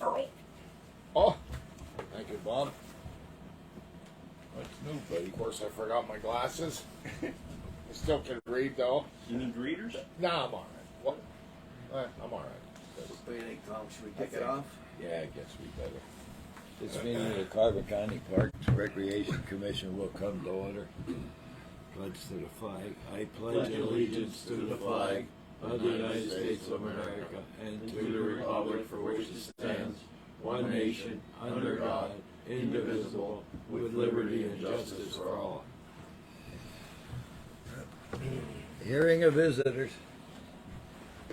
Oh, thank you, Bob. What's new, buddy? Of course, I forgot my glasses. I still can read, though. You need readers? No, I'm all right. What? I'm all right. What do you think, Tom? Should we kick it off? Yeah, I guess we better. This meeting of the Carver County Parks Recreation Commission will come to order. Pledge to the flag. I pledge allegiance to the flag of the United States of America and to the republic for which it stands, one nation, under God, indivisible, with liberty and justice for all. Hearing of visitors.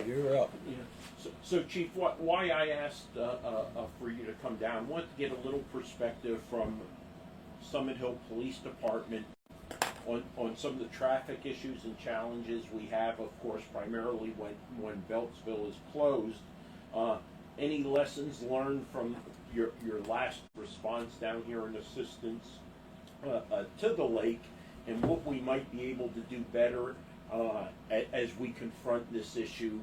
You're up. Yeah. So Chief, why I asked for you to come down, I wanted to get a little perspective from Summit Hill Police Department on some of the traffic issues and challenges we have, of course, primarily when Beltsville is closed. Any lessons learned from your last response down here in assistance to the lake, and what we might be able to do better as we confront this issue,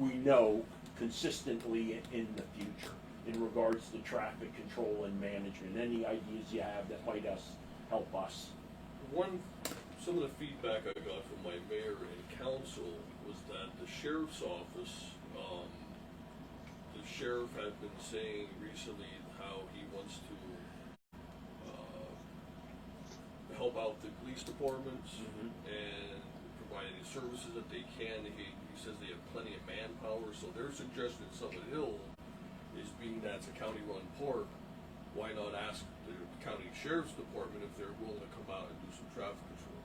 we know, consistently in the future in regards to traffic control and management? Any ideas you have that might help us? Some of the feedback I got from my mayor and council was that the sheriff's office, the sheriff had been saying recently how he wants to help out the police departments and provide any services that they can. He says they have plenty of manpower, so their suggestion in Summit Hill is, being that it's a county-run park, why not ask the county sheriff's department if they're willing to come out and do some traffic control.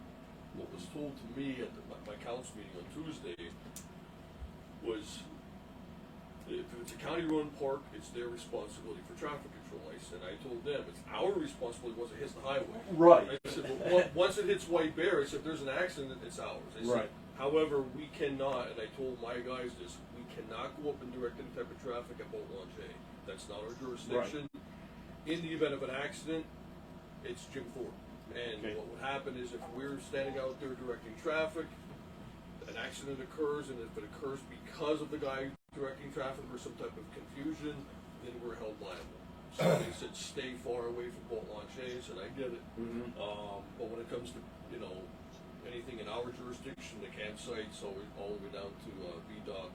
What was told to me at my council meeting on Tuesday was, if it's a county-run park, it's their responsibility for traffic control. I told them it's our responsibility once it hits the highway. Right. I said, well, once it hits White Bear, I said, if there's an accident, it's ours. I said, Right. However, we cannot, and I told my guys this, we cannot go up and direct any type of traffic at Boat Launch A. That's not our jurisdiction. Right. In the event of an accident, it's Jim Ford. And what would happen is, if we're standing out there directing traffic, an accident occurs, and if it occurs because of the guy directing traffic or some type of confusion, then we're held liable. So they said stay far away from Boat Launch A, and I get it. But when it comes to, anything in our jurisdiction, the campsites, all the way down to VDOC,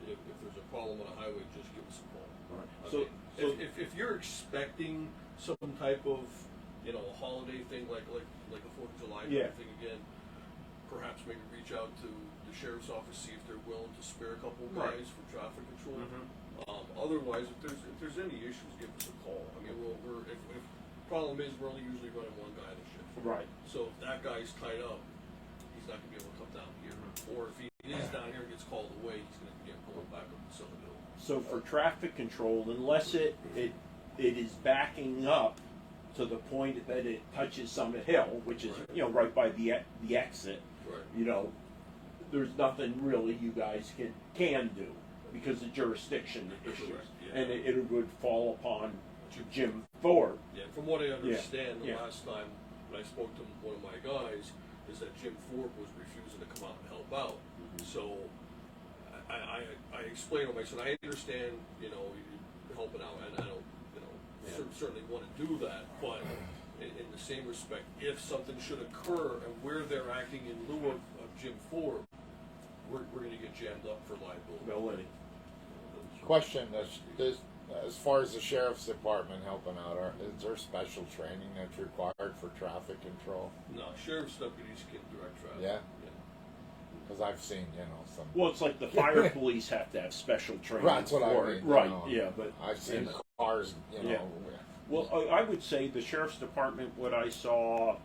if there's a problem on a highway, just give us a call. Right. If you're expecting some type of holiday thing like the 4th of July thing again, perhaps maybe reach out to the sheriff's office, see if they're willing to spare a couple of guys for traffic control. Otherwise, if there's any issues, give us a call. I mean, if problem is we're only usually running one guy in a shift. Right. So if that guy's tied up, he's not gonna be able to come down here. Or if he is down here and gets called away, he's gonna get pulled back up to Summit Hill. So for traffic control, unless it is backing up to the point that it touches Summit Hill, which is right by the exit, there's nothing really you guys can do because of jurisdiction issues, and it would fall upon Jim Thorpe. Yeah, from what I understand, the last time when I spoke to one of my guys, is that Jim Thorpe was refusing to come out and help out. So I explained to him, I said, I understand, helping out, and I don't, certainly want to do that, but in the same respect, if something should occur and where they're acting in lieu of Jim Thorpe, we're going to get jammed up for liability. Question: as far as the sheriff's department helping out, is there special training that's required for traffic control? No, sheriff's deputies can direct traffic. Yeah. Because I've seen, some. Well, it's like the fire police have to have special training. That's what I mean. Right. But I've seen the cars. Well, I would say the sheriff's department, what I saw,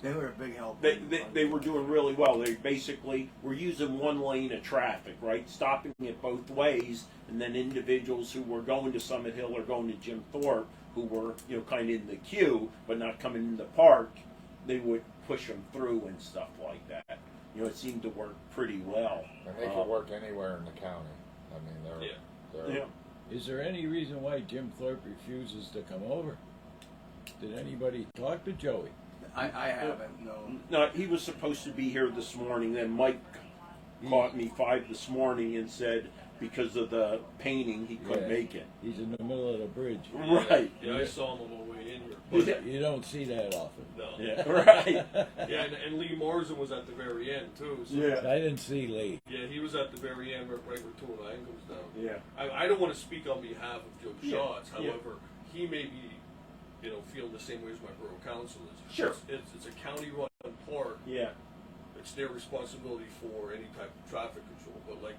they were a big help. They were doing really well. They basically were using one lane of traffic, right, stopping it both ways, and then individuals who were going to Summit Hill or going to Jim Thorpe, who were kind of in the queue but not coming in the park, they would push them through and stuff like that. It seemed to work pretty well. And they could work anywhere in the county. I mean, they're. Is there any reason why Jim Thorpe refuses to come over? Did anybody talk to Joey? I haven't, no. No, he was supposed to be here this morning. Then Mike caught me 5 this morning and said because of the painting, he couldn't Yeah. make it. He's in the middle of the bridge. Right. Yeah, I saw him on the way in here. But, You don't see that often. no. Yeah, right. Yeah, and Lee Morrison was at the very end too. So Yeah. I didn't see Lee. yeah, he was at the very end, right where Tourline goes down. Yeah. I don't want to speak on behalf of Joe Yeah, Schatz. yeah. However, he may be, feeling the same way as my borough council is. Sure. It's a county-run park. Yeah. It's their responsibility for any type of traffic control. But like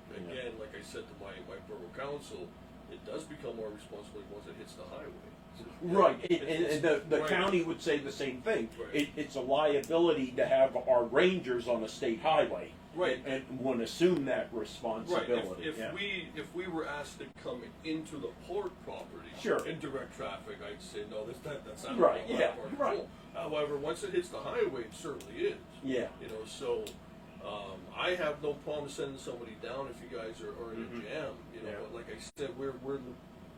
I said to my borough council, it does become our responsibility once it hits the highway. So, Right, it's- and the right. county would say the same thing. Right. It's a liability to have our rangers on a state highway. Right. And want to assume that Right. responsibility. If yeah. we were asked to come into the port property Sure. and direct traffic, I'd say no. That's not Right, part yeah, of our right. control. However, once it hits the highway, it certainly is. Yeah. So I have no problem sending somebody down if you guys are in a jam. Yeah. But like I said, we're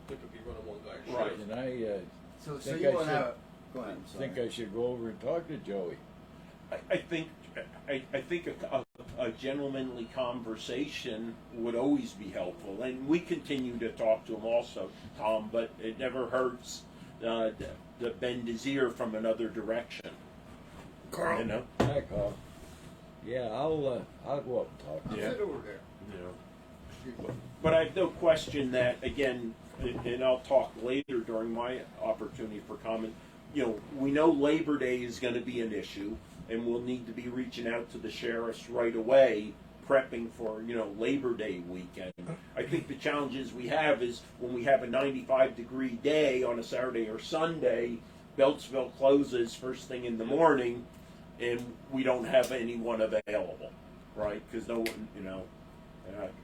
typically running one guy Right. shift. And I So think you I want to should- have? Go ahead. I'm sorry. think I should go over and talk to Joey. I think a gentlemanly conversation would always be helpful, and we continue to talk to him also, Tom. But it never hurts to bend his ear from another direction. Carl. You know. Hi, Carl. Yeah, I'll go up and talk to him. Yeah. Sit over there. But I have no question that, again, and I'll talk later during my opportunity for comment, we know Labor Day is going to be an issue, and we'll need to be reaching out to the sheriffs right away, prepping for, Labor Day weekend. I think the challenges we have is when we have a 95-degree day on a Saturday or Sunday, Beltsville closes first thing in the morning, and we don't have anyone available, right? Because no one,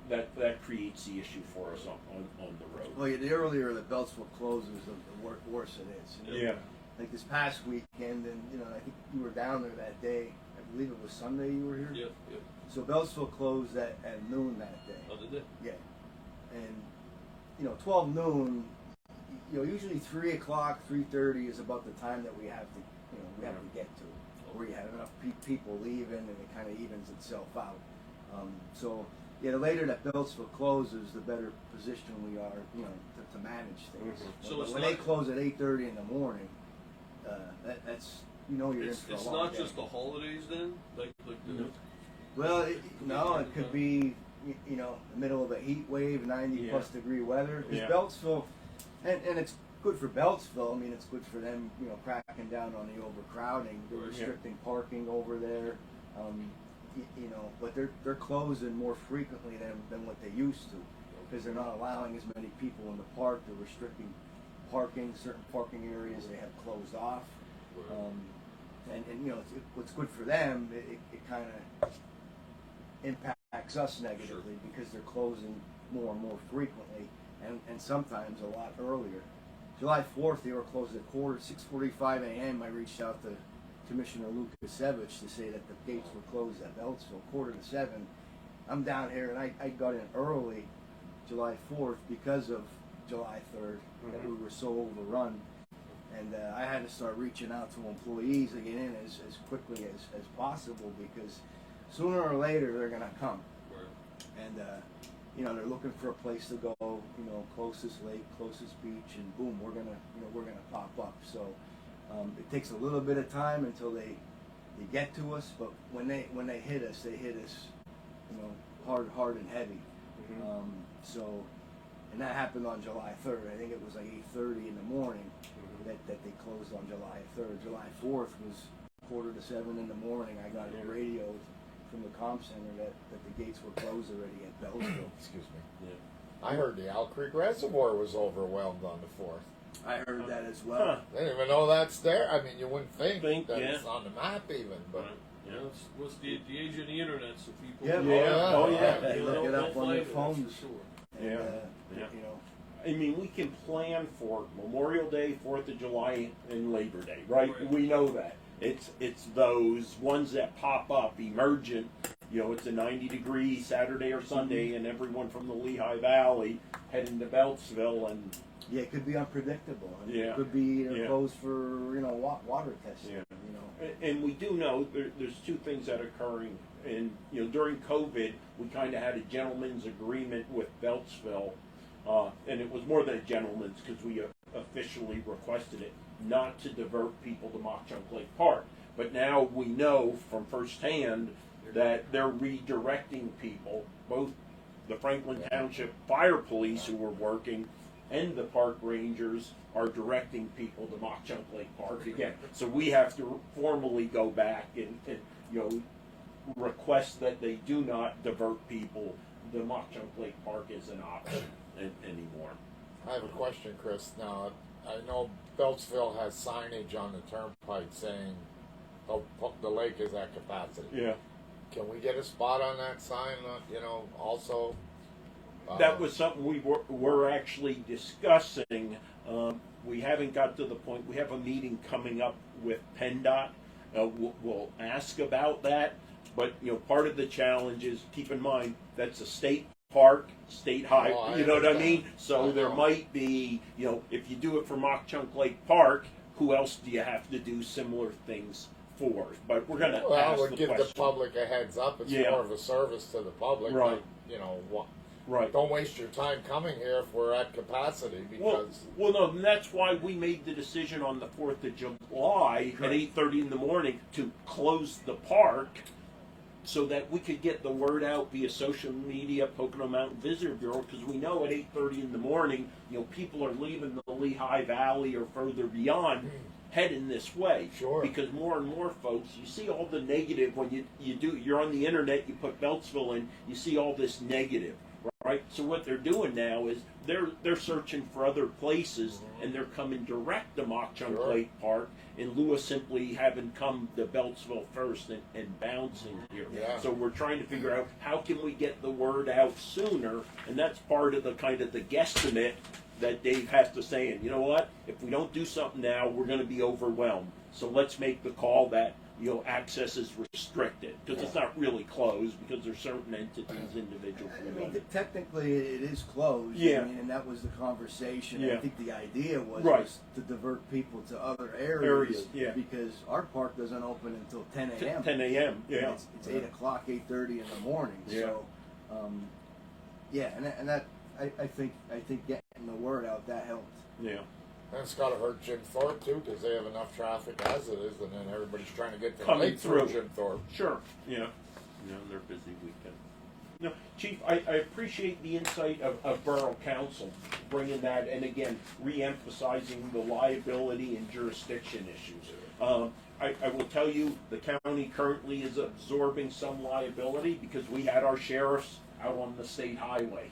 that creates the issue for us on the road. Well, the earlier the Beltsville closes, the worse it is. Yeah. Like this past weekend, and I think you were down there that day. I believe it was Sunday you were here. Yeah. So Beltsville closed at noon that day. Oh, did they? Yeah, and 12 noon. Usually 3 o'clock, 3:30 is about the time that we have to get to, where you have enough people leaving, and it kind of evens itself out. The later that Beltsville closes, the better position we are, to manage things. Mhm. So But it's when not- they close at 8:30 in the morning, that's you're in It's for a long not day. just the holidays then, like the. No. Well, it could be, the middle of a heat wave, 90 plus degree weather. Because Yeah. Beltsville, and it's good for Beltsville. I mean, it's good for them, cracking down on the overcrowding. They're Right. restricting parking over there. But they're closing more frequently than what they used to, because they're not allowing as many people in the park. They're restricting parking. Certain parking areas they have closed off. What's good for them, it kind of impacts us negatively because they're closing more and more frequently, and sometimes a lot earlier. July 4th, they were closed at 6:45 a.m. I reached out to Commissioner Lukasevich to say that the gates were closed at Beltsville, 6:45. I'm down here, and I got in early July 4th because of July 3rd, that we were so overrun. And I had to start reaching out to employees to get in as quickly as possible, because sooner or later they're going to come. And, they're looking for a place to go, closest lake, closest beach, and boom, we're going to pop up. So it takes a little bit of time until they get to us, but when they hit us, hard and heavy. And that happened on July 3rd. I think it was like 8:30 in the morning that they closed on July 3rd. July 4th was 6:45 in the morning. I got a radio from the comm center that the gates were closed already at Beltsville. Excuse me. Yeah. I heard the Owl Creek Reservoir was overwhelmed on the 4th. I heard that as well. Huh. They didn't even know that's there. I mean, you wouldn't think that yeah. it's on the map even, but Yeah, what's the age of the internet, so people. Yeah, Yeah. Oh, yeah. They look it up on their They'll find it, that's phones. for sure. And, Yeah. I mean, we can plan for Memorial Day, 4th of July, and Labor Day, right? Right. We know that. It's those ones that pop up, emergent. It's a 90-degree Saturday or Sunday, and everyone from the Lehigh Valley heading to Beltsville, and it could be unpredictable. I mean, Yeah. It could be Yeah. closed for water testing. Yeah. And we do know there's two things that are occurring and during COVID, we kind of had a gentleman's agreement with Beltsville, and it was more than a gentleman's because we officially requested it not to divert people to Mock Chunk Lake Park. But now we know from firsthand that they're redirecting people, both the Franklin Township Fire Police who were working and the park rangers are directing people to Mock Chunk Lake Park again. So we have to formally go back and request that they do not divert people. The Mock Chunk Lake Park is an option anymore. I have a question, Chris. Now, I know Beltsville has signage on the turnpike saying the lake is at capacity. Yeah. Can we get a spot on that sign, also? That was something we were actually discussing. We haven't got to the point. We have a meeting coming up with PennDOT. We'll ask about that. But part of the challenge is, keep in mind that's a state park, state highway. Oh, You know what I understand. mean? So I there know. might be, if you do it for Mock Chunk Lake Park, who else do you have to do similar things for? But we're going to Well, ask it would the give question. the public a heads up. It's Yeah. more of a service to the public. Right. Right. Don't waste your time coming here if we're at capacity because. Well, no, and that's why we made the decision on the 4th of July at 8:30 in the morning to close the park so that we could get the word out via social media, Pocono Mountain Visitor Bureau, because we know at 8:30 in the morning, people are leaving the Lehigh Valley or further beyond, heading this way. Sure. Because more and more folks, you see all the negative when you're on the internet, you put Beltsville in, you see all this negative. Right, so what they're doing now is they're searching for other places, and they're coming direct to Mock Chunk Sure. Lake Park, in lieu of simply having come to Beltsville first and bouncing here. Yeah. So we're trying to figure out how can we get the word out sooner, and that's part of the guesstimate that Dave has to say. And you know what? If we don't do something now, we're going to be overwhelmed. So let's make the call that access is restricted, because it's not really closed, because there's certain entities, individuals. I mean, technically, it is closed. Yeah. I mean, and that was the conversation. Yeah. I think the idea was, Right. was to divert people to other areas. Areas, yeah. Because our park doesn't open until 10 a.m. 10 a.m. Yeah. It's 8 o'clock, 8:30 in the morning. Yeah. So, and that I think getting the word out that helped. Yeah. And it's got to hurt Jim Thorpe too, because they have enough traffic as it is, and then everybody's trying to get to the Coming lake through through. Jim Thorpe. Sure. Yeah. They're busy weekend. No, Chief, I appreciate the insight of Borough Council bringing that, and again, re-emphasizing the liability and jurisdiction issues. I will tell you, the county currently is absorbing some liability because we had our sheriffs out on the state highway.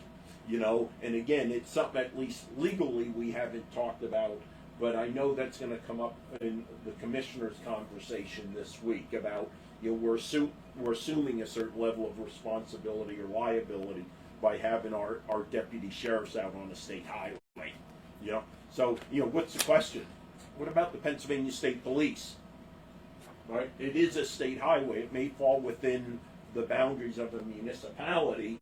And again, it's something at least legally we haven't talked about, but I know that's going to come up in the commissioner's conversation this week about, we're assuming a certain level of responsibility or liability by having our deputy sheriffs out on a state highway. So, what's the question? What about the Pennsylvania State Police? Right? It is a state highway. It may fall within the boundaries of a municipality,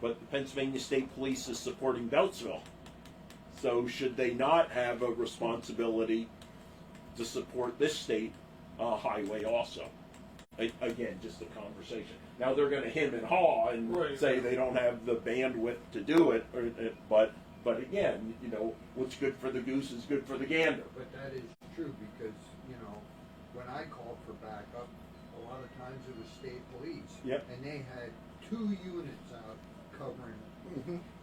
but the Pennsylvania State Police is supporting Beltsville. So should they not have a responsibility to support this state highway also? Again, just a conversation. Now they're going to hem and haw and Right. say they don't have the bandwidth to do it, but again, what's good for the goose is good for the gander. But that is true because, when I called for backup, a lot of times it was state police. Yep. And they had 2 units out covering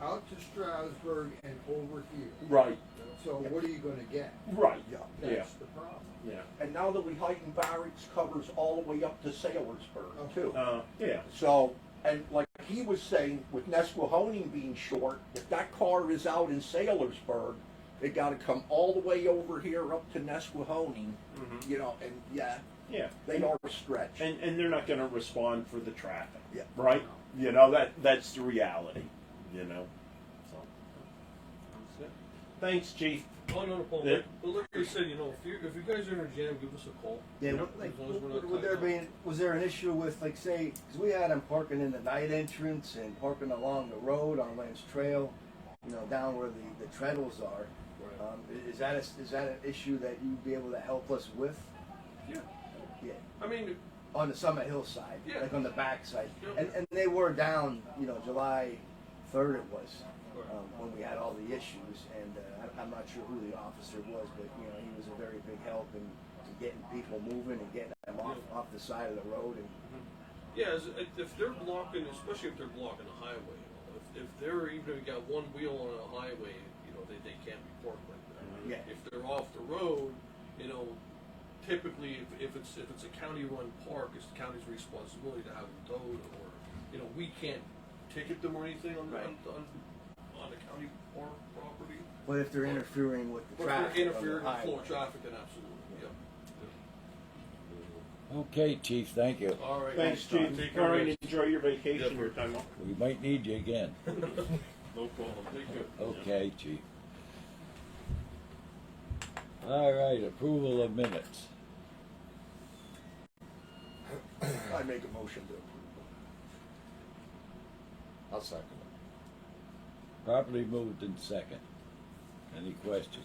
out to Stroudsburg and over here. Right, So what are you gonna get? right, That's the problem. yeah. And now the Lehighton Barracks covers all the way up to Saylorsburg too. Yeah, So, and like he was saying, with Nesquehoning being short, if that car is out in Saylorsburg, they gotta come all the way over here up to Nesquehoning, and yeah. they are stretched. And they're not going to respond for the traffic, Yeah. right? That's the reality, So, thanks, Chief. Oh, no problem. Yeah. But like I said, if you guys are in a jam, give us a call. Yeah, As like, long as we're not would there tied up. was there an issue with, like, say, because we had them parking in the night entrance and parking along the road on Lance Trail, down where the treadles are. Is that an issue that you'd be able to help us with? Yeah. Yeah. I mean, on the Summit Hill side, Yeah. like on the back side. Yeah. And they were down, July 3rd it was, when we had all the issues. And I'm not sure who the officer was, but he was a very big help in getting people moving and getting them off the side of the road. And Yeah, if they're blocking, especially if they're blocking a highway, if they're even if you got one wheel on a highway, they can't be parked like that. Yeah. If they're off the road, typically if it's a county-run park, it's the county's responsibility to have them towed, or we can't ticket them or anything on Right. on the county park property. but if they're interfering with the But if traffic, they're interfering on with the the flow highway, of traffic, then absolutely, yeah. Okay, Chief, thank you. All right. Thanks, Tom. Chief. Take care, Brian, Rich. enjoy your vacation, Yeah. your time off. We might need you again. No problem. Thank you. Okay, Chief. All right, approval of minutes. I make a motion to approve. I'll second it. Properly moved in second. Any questions?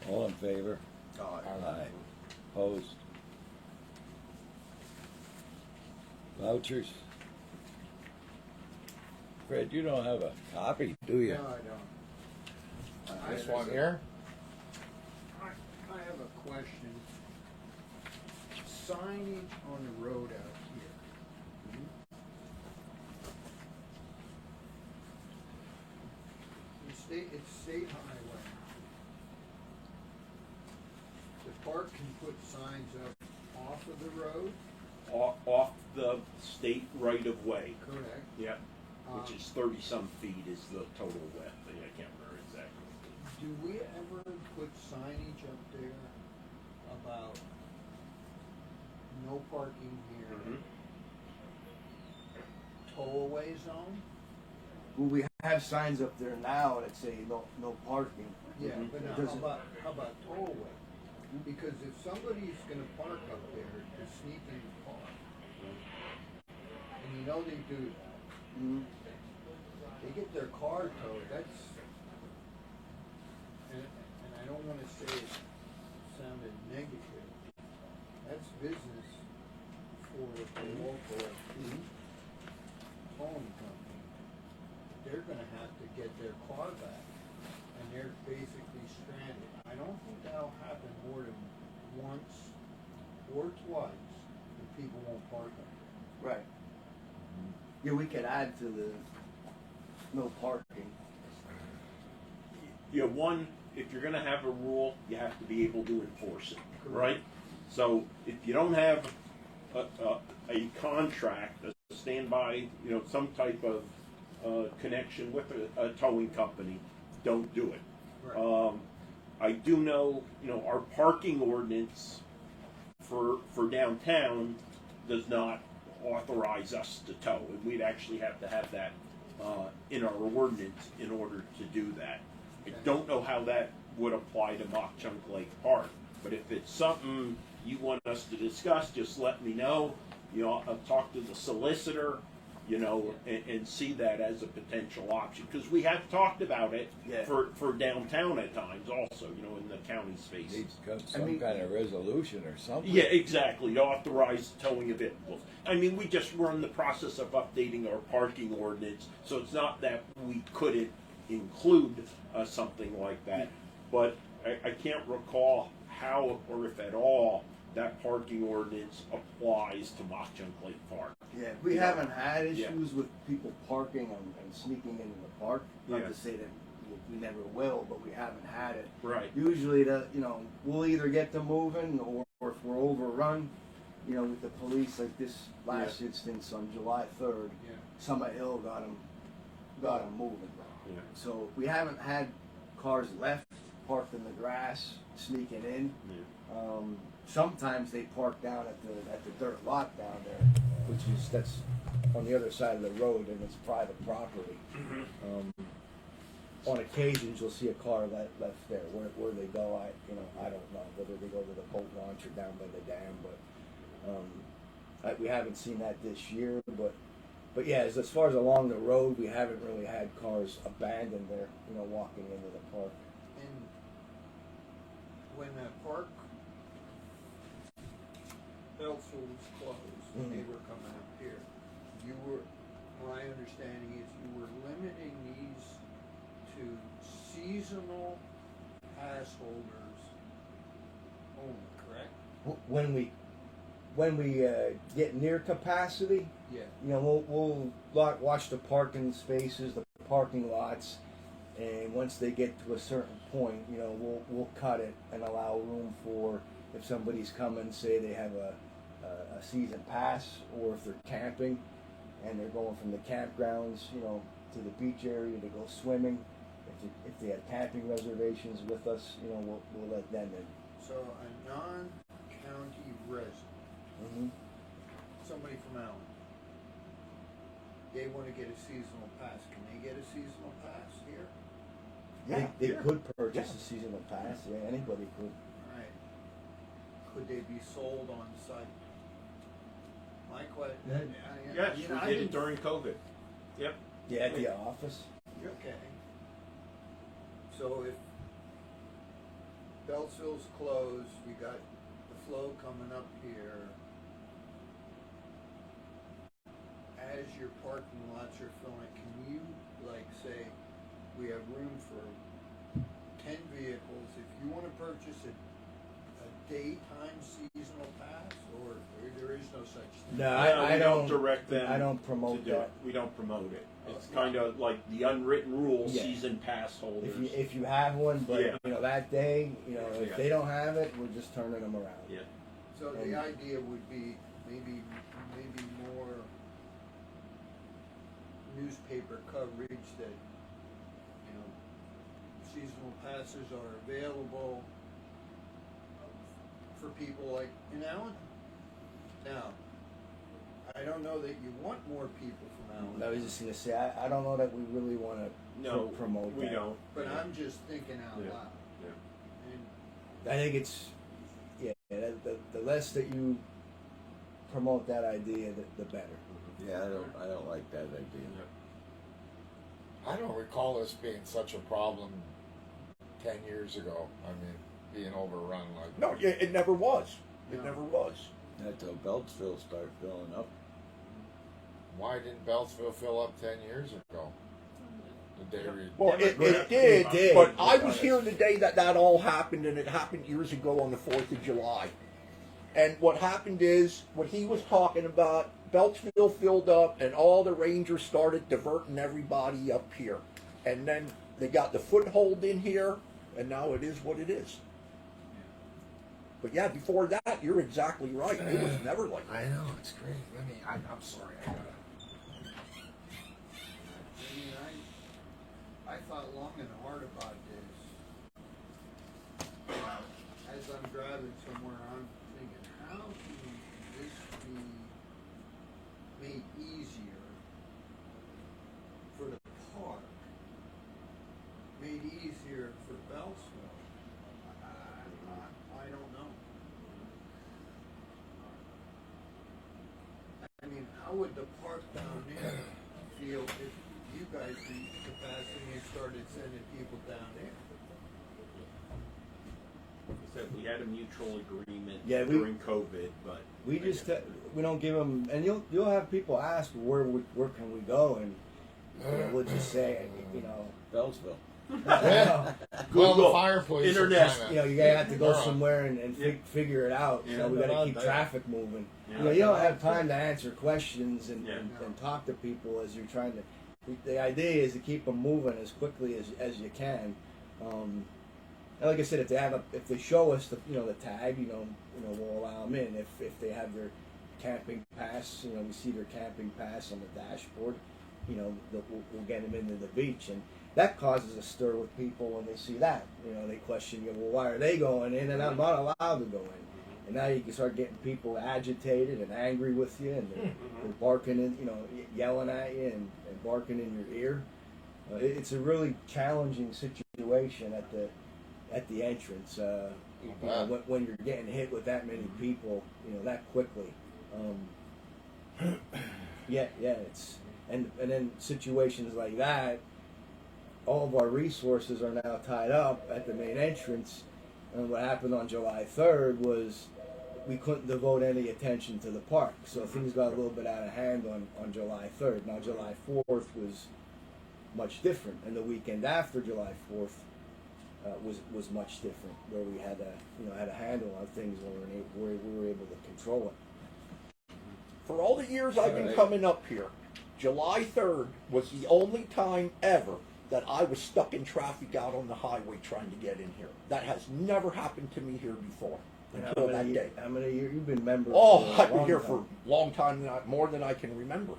All in favor? Aye. Opposed? Vouchers? Fred, you don't have a copy, do you? No, I don't. This one here? I have a question. Signage on the road out here. It's state highway. The park can put signs up off of the road, Off the state right of way. correct? Yeah. Which is 30-some feet is the total width. I can't remember exactly. Do we ever put signage up there about no parking here, tow-away zone? well, we have signs up there now that say no parking. Yeah, but now, Does it- how about tow-away? Because if somebody's gonna park up there to sneak in the park, and they do that, Mhm. they get their car towed, and I don't wanna say it sounded negative, that's business for the local towing company. They're gonna have to get their car back, and they're basically stranded. I don't think that'll happen more than once or twice, and people won't park up there. Right. Yeah, we could add to the no parking. Yeah, one, if you're gonna have a rule, you have to be able to enforce it, right? So if you don't have a contract, a standby, some type of connection with a towing company, don't do it. Right. I do know, our parking ordinance for downtown does not authorize us to tow, and we'd actually have to have that in our ordinance in order to do that. I don't know how that would apply to Mock Chunk Lake Park, but if it's something you want us to discuss, just let me know. I'll talk to the solicitor, and see that as a potential option, because we have talked about it Yeah. for downtown at times also, in the county space. Needs some kind of resolution or something. Yeah, exactly, to authorize towing of vehicles. I mean, we're in the process of updating our parking ordinance, so it's not that we couldn't include something like that. But I can't recall how, or if at all, that parking ordinance applies to Mock Chunk Lake Park. Yeah, we Yeah. haven't had Yeah. issues with people parking and sneaking into the park. Not Yeah. to say that we never will, but we haven't had it. Right. Usually, we'll either get them moving, or if we're overrun, with the police, like this last instance on July 3rd, Yeah. Summit Hill got them moving. Yeah. So we haven't had cars left parked in the grass sneaking in. Sometimes they park down at the dirt lot down there, that's on the other side of the road, and it's private property. On occasions, you'll see a car left there. Where they go, I don't know whether they go to the boat launch or down by the dam, but we haven't seen that this year. But yeah, as far as along the road, we haven't really had cars abandoned there, walking into the park. And when a park Beltsville was closed and they were coming up here, you were, my understanding is you were limiting these to seasonal pass holders only, correct? When we get near capacity, Yeah. you know, we'll watch the parking spaces, the parking lots, and once they get to a certain point, you know, we'll cut it and allow room for if somebody's coming, say they have a season pass, or if they're camping and they're going from the campgrounds, you know, to the beach area to go swimming. If they have camping reservations with us, you know, we'll let them in. So a non-county resident, Mm-hmm. somebody from Allen, they want to get a seasonal pass. Can they get a seasonal pass here? They could purchase a seasonal pass. Yeah, anybody could. All right. Could they be sold on site? My question. Yes, we did it during COVID. Yep. Yeah, at the office. Okay. So if Beltsville's closed, you got the flow coming up here. As your parking lots are filling, can you like say we have room for 10 vehicles? If you want to purchase a daytime seasonal pass, or there is no such thing? No, I don't direct them. I don't promote to do that. it. We don't promote it. It's kind of like the unwritten rules. Yeah. Season pass holders. If you have one, but Yeah. you know that day, you know if Yeah. they don't have it, we're just turning them around. Yeah. So the idea would be maybe more newspaper coverage that, you know, seasonal passes are available for people like in Allen. Now, I don't know that you want more people from Allen. I was just gonna say I don't know that we really want to promote we that. don't. But I'm just thinking out Yeah. loud. Yeah. And I think it's the less that you promote that idea, the better. Yeah, I don't like that idea. I don't recall this being such a problem 10 years ago. I mean, being overrun like No, it never was. It No. never was. Not till Beltsville start filling up. Why didn't Beltsville fill up 10 years ago? Did they Well, it did, but I was here the day that all happened, and it happened years ago on the 4th of July. And what happened is, what he was talking about, Beltsville filled up, and all the Rangers started diverting everybody up here. And then they got the foothold in here, and now it is what it is. But yeah, before that, you're exactly right. It was never like that. I know, it's great. I'm sorry. I gotta. I mean, I thought long and hard about this. As I'm driving somewhere, I'm thinking, how can this be made easier for the park? Made easier for Beltsville? I don't know. I mean, how would the park down there feel if you guys reached capacity and started sending people down there? Like I said, we had a mutual agreement Yeah, during COVID, but We just we don't give them, and you'll have people ask where can we go, and you know, we'll just say you know Beltsville. Yeah. Well, the fire police are Internet. kinda- you know, you gotta have to go They're on. somewhere and figure it out. Yeah. So we gotta keep Yeah. traffic moving. Yeah. You know, you don't have time to answer questions and, Yeah. and talk to people as you're trying to. The idea is to keep them moving as quickly as you can. And like I said, if they show us the tag, we'll allow them in. If they have their camping pass, we see their camping pass on the dashboard, we'll get them into the beach, and that causes a stir with people when they see that. They question you, well, why are they going in and I'm not allowed to go in? And now you can start getting people agitated and angry with you, and they're barking and yelling at you and barking in your ear. It's a really challenging situation at the entrance. When you're getting hit with that many people, that quickly. It's and then situations like that. All of our resources are now tied up at the main entrance. And what happened on July 3rd was we couldn't devote any attention to the park. So things got a little bit out of hand on July 3rd. Now July 4th was much different, and the weekend after July 4th was much different, where we had a handle on things and we were able to control it. For all the years I've been coming up here, July 3rd was the only time ever that I was stuck in traffic out on the highway trying to get in here. That has never happened to me here before until that day. How many years you've been member? Oh, for a I've been long here time. for a long time, more than I can remember.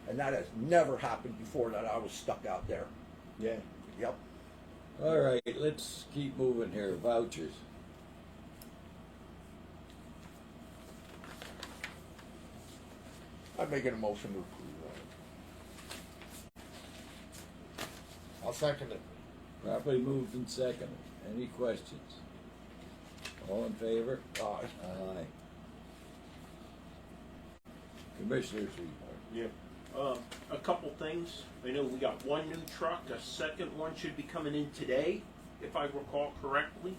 And that has never happened before that I was stuck out there. Yeah. Yep. All right, let's keep moving here. Vouchers. I'm making a motion to approve I'll second it. Properly moved and seconded. Any questions? All in favor? that. Aye. Commissioners report. Yeah. A couple things. I know we got one new truck. A second one should be coming in today, if I recall correctly.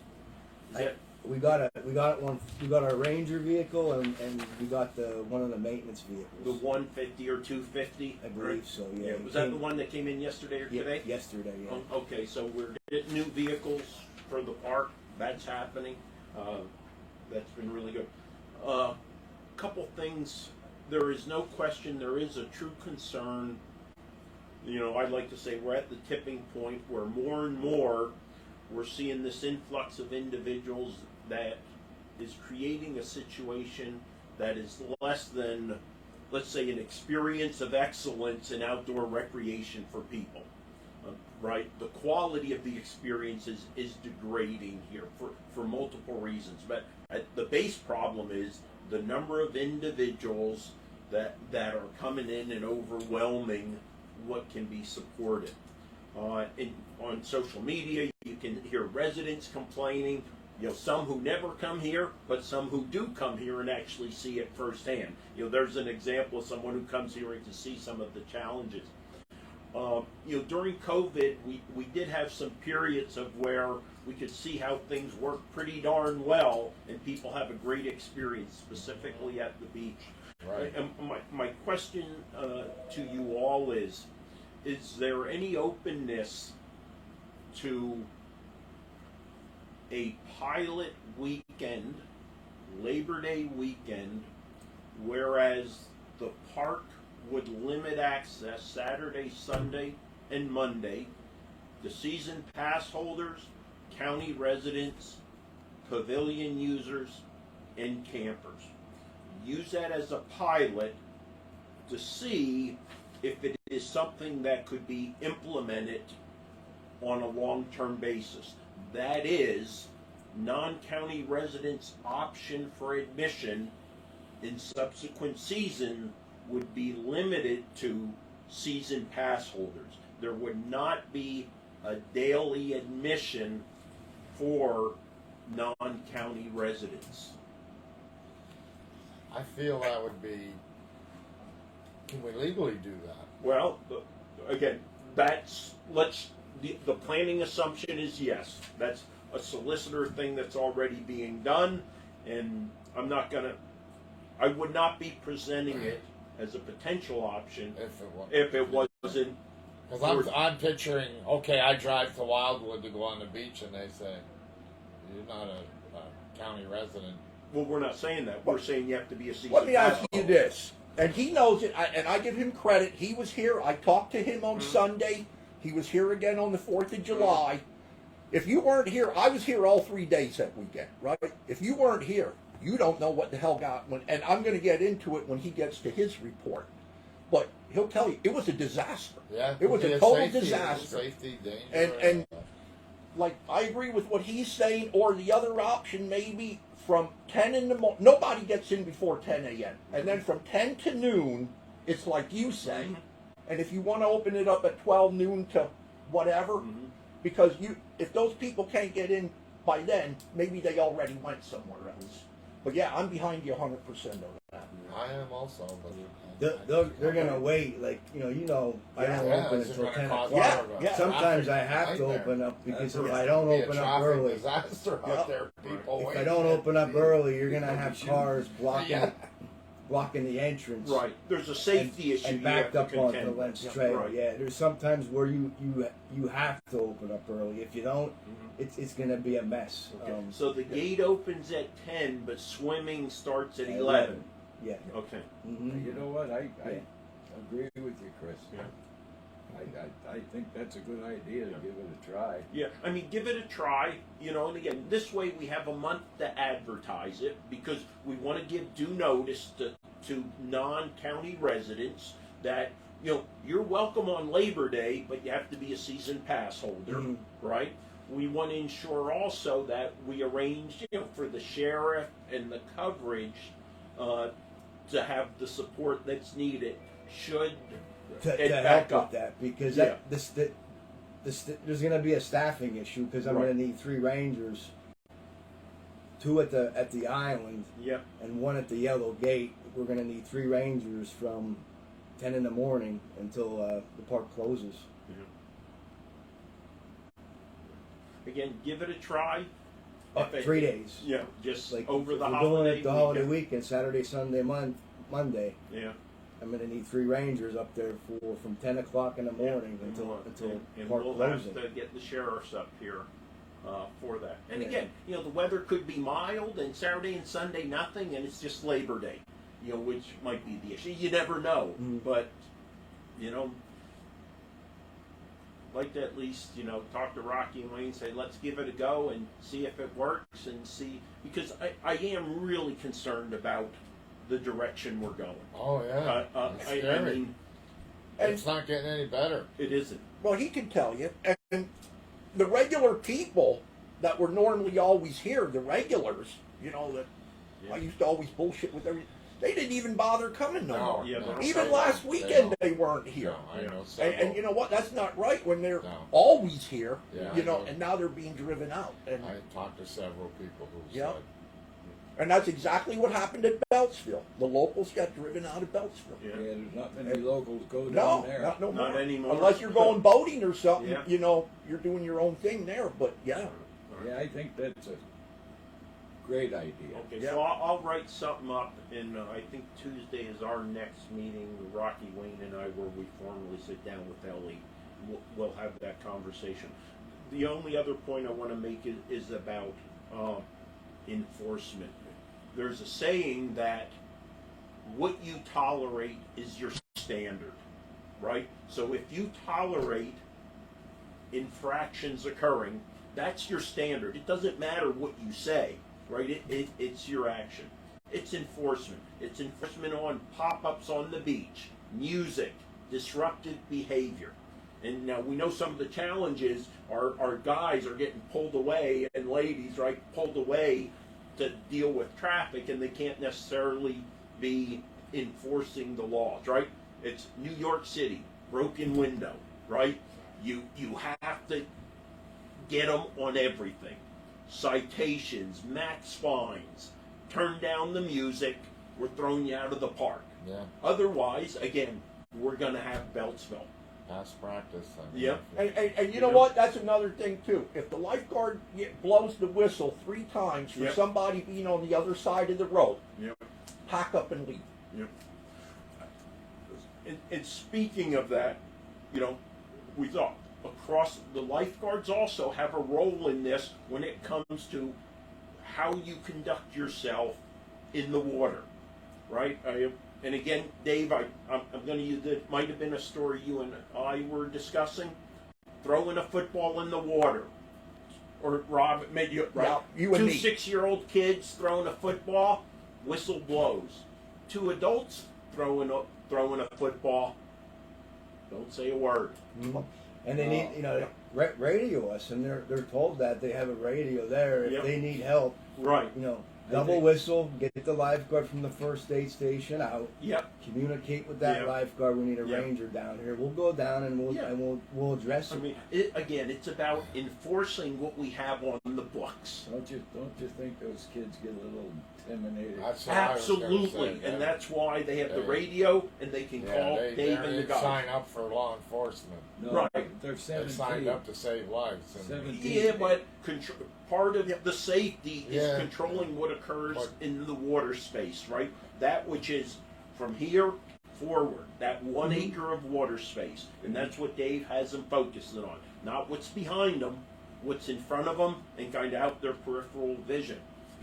Is that We got our Ranger vehicle and we got one of the maintenance the vehicles. 150 or 250? I believe so. Yeah. Was that the one that came in yesterday or Yeah, today? yesterday. Yeah. Oh, okay, so we're getting new vehicles for the park. That's happening. That's been really good. Couple things. There is no question. There is a true concern. You know, I'd like to say we're at the tipping point where more and more we're seeing this influx of individuals that is creating a situation that is less than, let's say, an experience of excellence in outdoor recreation for people. Right? The quality of the experience is degrading here for multiple reasons. But the base problem is the number of individuals that are coming in and overwhelming what can be supported. On social media, you can hear residents complaining, you know, some who never come here, but some who do come here and actually see it firsthand. You know, there's an example of someone who comes here to see some of the challenges. You know, during COVID, we did have some periods of where we could see how things work pretty darn well, and people have a great experience, specifically at the beach. Right. And my question to you all is there any openness to a pilot weekend, Labor Day weekend, whereas the park would limit access Saturday, Sunday, and Monday to season pass holders, county residents, pavilion users, and campers? Use that as a pilot to see if it is something that could be implemented on a long-term basis. That is, non-county residents' option for admission in subsequent season would be limited to season pass holders. There would not be a daily admission for non-county residents. I feel that would be. Can we legally do that? Well, again, the planning assumption is yes. That's a solicitor thing that's already being done, and I would not be presenting it as a potential option if it wasn't. Because I'm picturing, okay, I drive to Wildwood to go on the beach, and they say, you're not a county resident. Well, we're not saying that. We're saying you have to be a season Let me ask pass you holder. this, and he knows it, and I give him credit. He was here. I talked to him on Sunday. He was here again on the 4th of July. If you weren't here, I was here all 3 days that weekend, right? If you weren't here, you don't know what the hell and I'm going to get into it when he gets to his report. But he'll tell you, it was a disaster. Yeah, It was a total disaster. Safety, danger. And like, I agree with what he's saying, or the other option maybe from 10 in the morning, nobody gets in before 10 a.m. And then from 10 to noon, it's like you say. And if you want to open it up at 12 noon to whatever, because if those people can't get in by then, maybe they already went somewhere else. But yeah, I'm behind you 100% on that. I am also, but They're gonna wait, like, I don't open it's until gonna 10 cause o'clock. more of a Yeah. Sometimes I traffic have to nightmare. open up, because if It's I don't gonna be a open up traffic early, disaster out there. People if I waiting. don't open up early, you're gonna People have be shooting. cars blocking Yeah. blocking the entrance. Right. There's a safety issue And you backed have up to onto contend with. Lentz Trail. Right. Yeah, there's sometimes where you have to open up early. If you don't, it's gonna be a mess. Okay. So the gate opens at 10, but swimming starts at 11. Yeah. Okay. hmm You know what? I Yeah. agree with you, Chris. Yeah. I think that's a good idea to give it a try. Yeah, I mean, give it a try, and again, this way we have a month to advertise it because we want to give due notice to non-county residents that, you're welcome on Labor Day, but you have to be a season pass holder, Mhm. right? We want to ensure also that we arrange, for the sheriff and the coverage to have the support that's needed should To it help back with up. that, because Yeah. there's gonna be a staffing issue, because I'm Right. gonna need 3 rangers, 2 at the island Yep. and 1 at the yellow gate. We're gonna need 3 rangers from 10 in the morning until the park closes. Again, give it a try. If it- 3 days. Yeah, just Like over the we're holiday doing it the holiday weekend. weekend, Saturday, Sunday, Monday. Yeah. I'm gonna need 3 rangers up there from 10 o'clock in the morning until and park we'll closing. have to get the sheriffs up here for that. And Yeah. again, the weather could be mild, and Saturday and Sunday nothing, and it's just Labor Day, which might be the issue. You never know, Mhm. but like to at least talk to Rocky and Wayne, say let's give it a go and see if it works, and see, because I am really concerned about the direction we're going. Oh yeah, it's I scary. mean, It's not getting any better. it isn't. Well, he can tell you. And the regular people that were normally always here, the regulars, that I used to always bullshit with everything, they didn't even bother coming no No, more. Yeah, they don't Even say last that. weekend They they weren't here. No, I know. And several. you know what? That's not right when they're No. always here, Yeah, I know. and now they're being driven out. And I talked to several people who Yeah. said, and that's exactly what happened at Beltsville. The locals got driven out of Beltsville. Yeah, there's not many locals go No, down there. not no Not more. anymore. Unless you're going boating or something, Yeah. you're doing your own thing there. But yeah, Yeah, I think that's a great idea. Okay, Yeah. so I'll write something up, and I think Tuesday is our next meeting. Rocky, Wayne, and I, where we formally sit down with Ellie. We'll have that conversation. The only other point I want to make is about enforcement. There's a saying that what you tolerate is your standard, right? So if you tolerate infractions occurring, that's your standard. It doesn't matter what you say, right? It's your action. It's enforcement. It's enforcement on pop-ups on the beach, music, disruptive behavior. And now we know some of the challenges are guys are getting pulled away, and ladies, right, pulled away to deal with traffic, and they can't necessarily be enforcing the laws, right? It's New York City, broken window, right? You have to get them on everything. Citations, max fines, turn down the music, we're throwing you out of the park. yeah, Otherwise, again, we're going to have Beltsville. past practice. I mean, Yep. and you know what? That's another thing too. If the lifeguard blows the whistle 3 times for Yep. somebody being on the other side of the road, Yep. pack up and leave. Yep. And speaking of that, we thought across the lifeguards also have a role in this when it comes to how you conduct yourself in the water, right? And again, Dave, I'm going to use it. Might have been a story you and I were discussing. Throwing a football in the water, or Rob, maybe you, right? Yeah, you and 2 me. 6-year-old kids throwing a football, whistle blows. 2 adults throwing a football, don't say a word. And they need, radio us, and they're told that they have a radio there if Yep. they need help. Right. double whistle, get the lifeguard from the first aid station out, Yep. communicate with that Yeah. lifeguard. We need a Yeah. ranger down here. We'll go down and Yeah. we'll address I it. mean, again, it's about enforcing what we have on the books. Don't you think those kids get a little intimidated? That's what I was gonna Absolutely, say, and yeah. that's why they have the Yeah. radio and they can Yeah, call they Dave and the guys. sign up for law enforcement. No, Right. They're They 17. signed up to save lives. And 17. Yeah, but part of the safety is Yeah. controlling what occurs But- in the water space, right? That which is from here forward, that 1 acre of water space, and that's what Dave has them focusing on. Not what's behind them, what's in front of them, and kind of out their peripheral vision.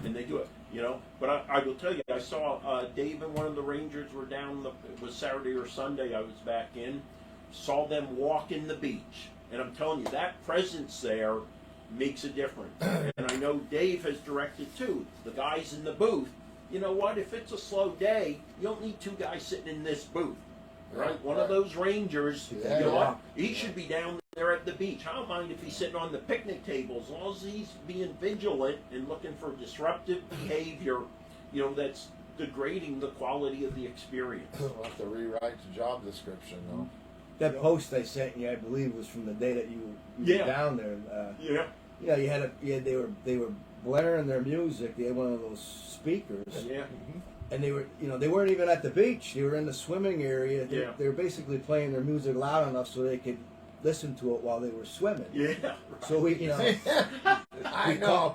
And they do it, you know. But I will tell you, I saw Dave and one of the Rangers were down. It was Saturday or Sunday. I was back in, saw them walk in the beach, and I'm telling you, that presence there makes a difference. And I know Dave has directed too. The guys in the booth, you know what? If it's a slow day, you don't need two guys sitting in this booth, right? One of those Rangers, Yeah. you know what? He should be down there at the beach. I don't mind if he's sitting on the picnic table, as long as he's being vigilant and looking for disruptive behavior, you know, that's degrading the quality of the experience. We'll have to rewrite the job description, though. That post I sent you, I believe, was from the day that you Yeah. were down there. Yeah. You know, they were blaring their music. They had one of those speakers, Yeah. and they weren't even at the beach. They were in the swimming area. Yeah. They were basically playing their music loud enough so they could listen to it while they were swimming. Yeah. So we, I we know. called,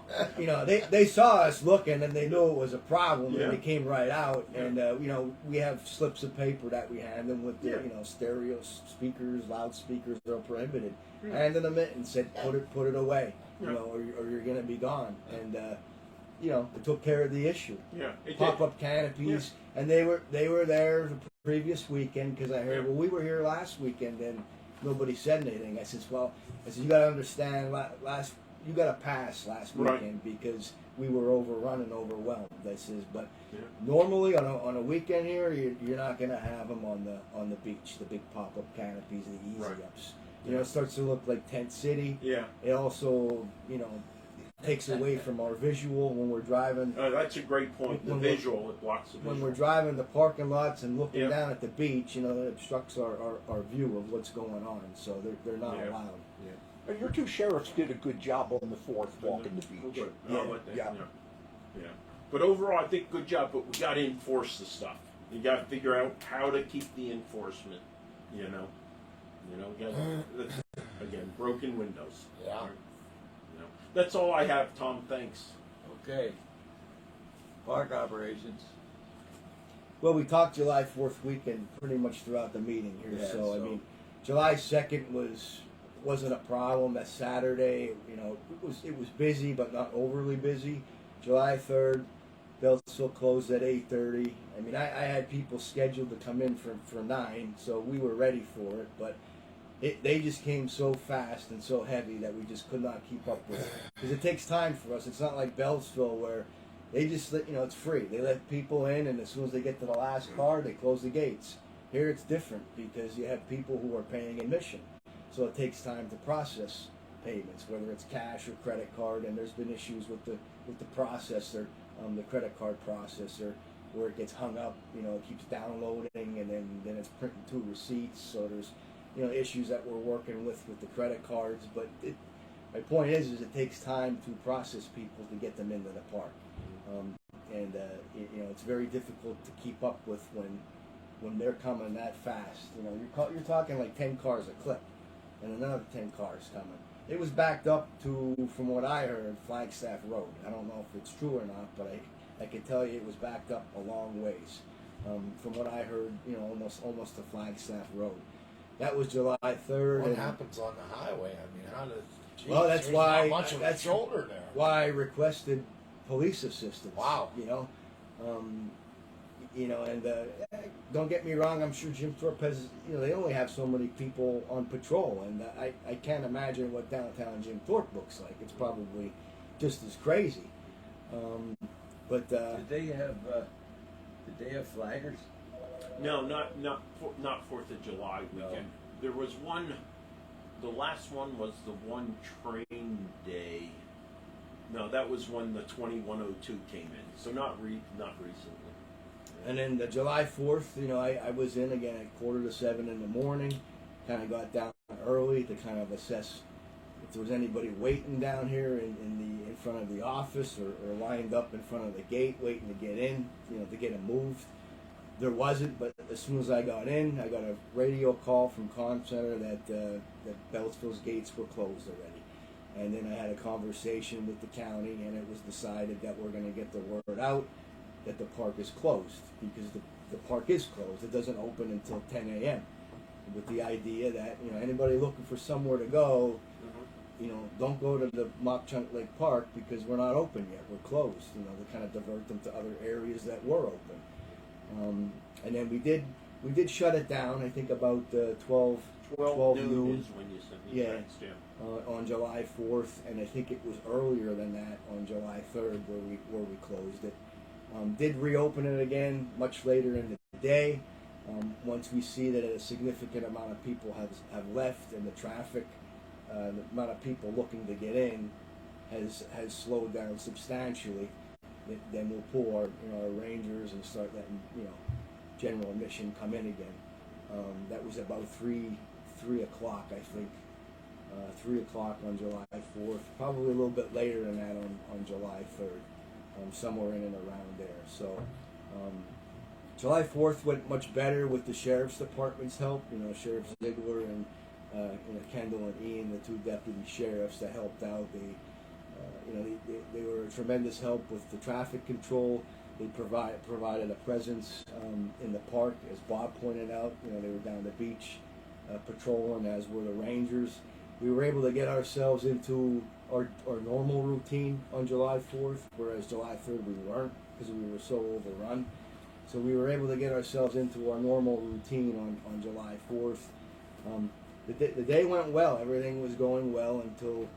they saw us looking and they knew it was a problem Yeah. and they came right out. Yeah. And we have slips of paper that we hand them with the Yeah. stereo speakers, loudspeakers. They're prohibited. Yeah. Handed them it and said, put it away, Yeah. or you're gonna be gone. And it took care of the issue. Yeah. It did. Pop up canopies, and they were there the previous weekend because I heard, Yeah. well, we were here last weekend and nobody said anything. I said, you got to understand, you got to pass last Right. weekend because we were overrun and overwhelmed. I says, but Yeah. normally on a weekend here, you're not going to have them on the beach, the big pop up canopies, the easy Right. ups. It starts to look like Tent City. Yeah. It also, takes away from our visual when we're driving. That's a great point. The When we're- visual, it blocks the When visual. we're driving the parking lots and looking Yeah. down at the beach, it obstructs our view of what's going on. So they're not Yeah. allowed. And your two sheriffs did a good job on the 4th walking the beach. Good. Yeah. I like that. Yeah. Yeah. But overall, I think good job. But we got to enforce the stuff. You got to figure out how to keep the enforcement. We got again broken windows. Yeah. That's all I have, Tom. Thanks. Okay. Park operations. Well, we talked July 4th weekend pretty much throughout the meeting here. Yeah, I so- mean, July 2nd wasn't a problem. That Saturday, it was busy but not overly busy. July 3rd, Beltsville closed at 8:30. I mean, I had people scheduled to come in for 9, so we were ready for it, but they just came so fast and so heavy that we just could not keep up with it. Because it takes time for us. It's not like Beltsville where they just let, it's free. They let people in, and as soon as they get to the last car, they close the gates. Here it's different because you have people who are paying admission. So it takes time to process payments, whether it's cash or credit card, and there's been issues with the processor, the credit card processor, where it gets hung up, it keeps downloading and then it's printing 2 receipts. So there's issues that we're working with the credit cards, but my point is it takes time to process people to get them into the park, it's very difficult to keep up with when they're coming that fast. You're talking like 10 cars a clip, and another 10 cars coming. It was backed up to, from what I heard, Flagstaff Road. I don't know if it's true or not, but I can tell you it was backed up a long ways. From what I heard, almost to Flagstaff Road. That was July 3rd. What and happens on the highway? I mean, how does? Geez, Well, that's there's why- not much of a that's shoulder there. why I requested police assistance. Wow. Don't get me wrong. I'm sure Jim Thorpe has. They only have so many people on patrol, and I can't imagine what downtown Jim Thorpe looks like. It's probably just as crazy. Did they have flaggers? No, not 4th of July weekend. There was one. The last one was the one train day. No, that was when the 2102 came in. So not recently. And then the July 4th, I was in again at 6:45 in the morning. Kind of got down early to kind of assess if there was anybody waiting down here in front of the office or lined up in front of the gate waiting to get in, to get them moved. There wasn't, but as soon as I got in, I got a radio call from Comm Center that Beltsville's gates were closed already. And then I had a conversation with the county, and it was decided that we're going to get the word out that the park is closed, because the park is closed. It doesn't open until 10 a.m. with the idea that anybody looking for somewhere to go, don't go to the Mock Chunk Lake Park because we're not open yet. We're closed. To kind of divert them to other areas that were open. And then we did shut it down. I think about 12 noon. Is when you sent me Yeah. text, On July 4th, and I think it was earlier than that on July 3rd where we closed it. Did reopen it again much later in the day. Once we see that a significant amount of people have left and the traffic, the amount of people looking to get in has slowed down substantially, then we'll pull our rangers and start letting general admission come in again. That was about 3 o'clock, I think. 3 o'clock on July 4th, probably a little bit later than that on July 3rd, somewhere in and around there. So July 4th went much better with the Sheriff's Department's help. Sheriff Ziegler and Kendall and Ian, the two deputy sheriffs that helped out. They were a tremendous help with the traffic control. They provided a presence in the park, as Bob pointed out. They were down the beach patrolling, as were the rangers. We were able to get ourselves into our normal routine on July 4th, whereas July 3rd we weren't because we were so overrun. So we were able to get ourselves into our normal routine on July 4th. The day went well. Everything was going well until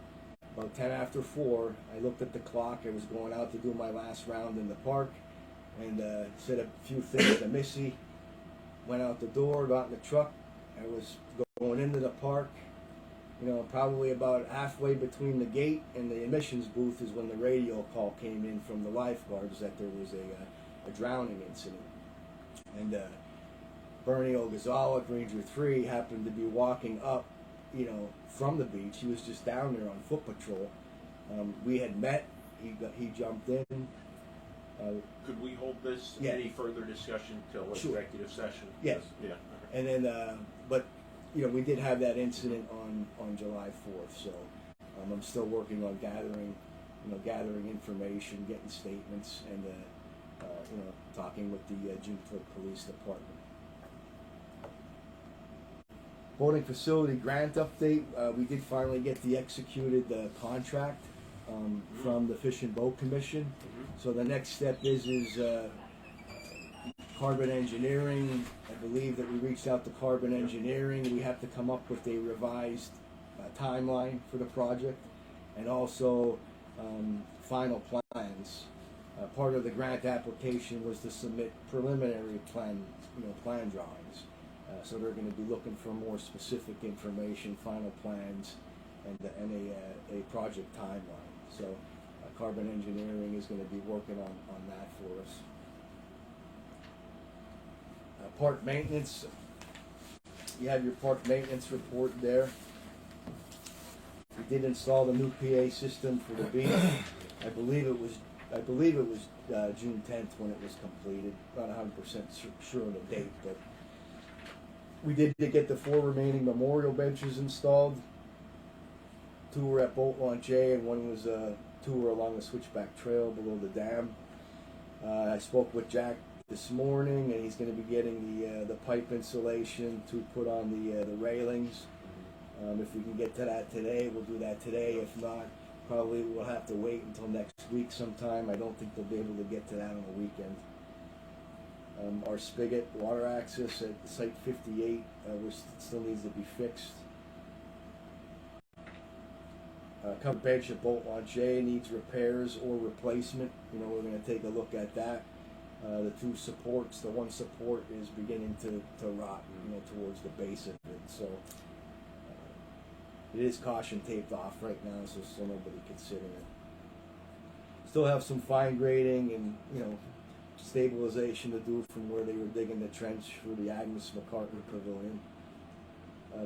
about 10 after 4. I looked at the clock. I was going out to do my last round in the park and said a few things to Missy. Went out the door, got in the truck. I was going into the park. Probably about halfway between the gate and the admissions booth is when the radio call came in from the lifeguards that there was a drowning incident. And Bernie Ogazala, Ranger 3, happened to be walking up, from the beach. He was just down there on foot patrol. We had met. He jumped in. Could we hold this Yeah. any further discussion till Sure. executive session? Yes. Yeah. And then, but we did have that incident on July 4th. So I'm still working on gathering information, getting statements, and talking with the Juneford Police Department. Boating facility grant update. We did finally get the executed contract from the Fish and Boat Commission. So the next step is Carbon Engineering. I believe that we reached out to Carbon Engineering. We have to come up with a revised timeline for the project, and also final plans. Part of the grant application was to submit preliminary plan drawings. So they're going to be looking for more specific information, final plans, and a project timeline. So Carbon Engineering is going to be working on that for us. Park maintenance. You have your park maintenance report there. We did install the new PA system for the beach. I believe it was June 10th when it was completed. Not 100% sure of the date, but we did get the 4 remaining memorial benches installed. 2 were at Boat Launch A, and 2 were along the Switchback Trail below the dam. I spoke with Jack this morning, and he's going to be getting the pipe insulation to put on the railings. If we can get to that today, we'll do that today. If not, probably we'll have to wait until next week sometime. I don't think they'll be able to get to that on the weekend. Our spigot water access at Site 58 still needs to be fixed. Covered bench at Boat Launch A needs repairs or replacement. We're going to take a look at that. The 2 supports, the 1 support is beginning to rot, towards the base of it. So it is caution taped off right now, so nobody can sit in it. Still have some fine grading and stabilization to do from where they were digging the trench for the Agnes McCartney Pavilion.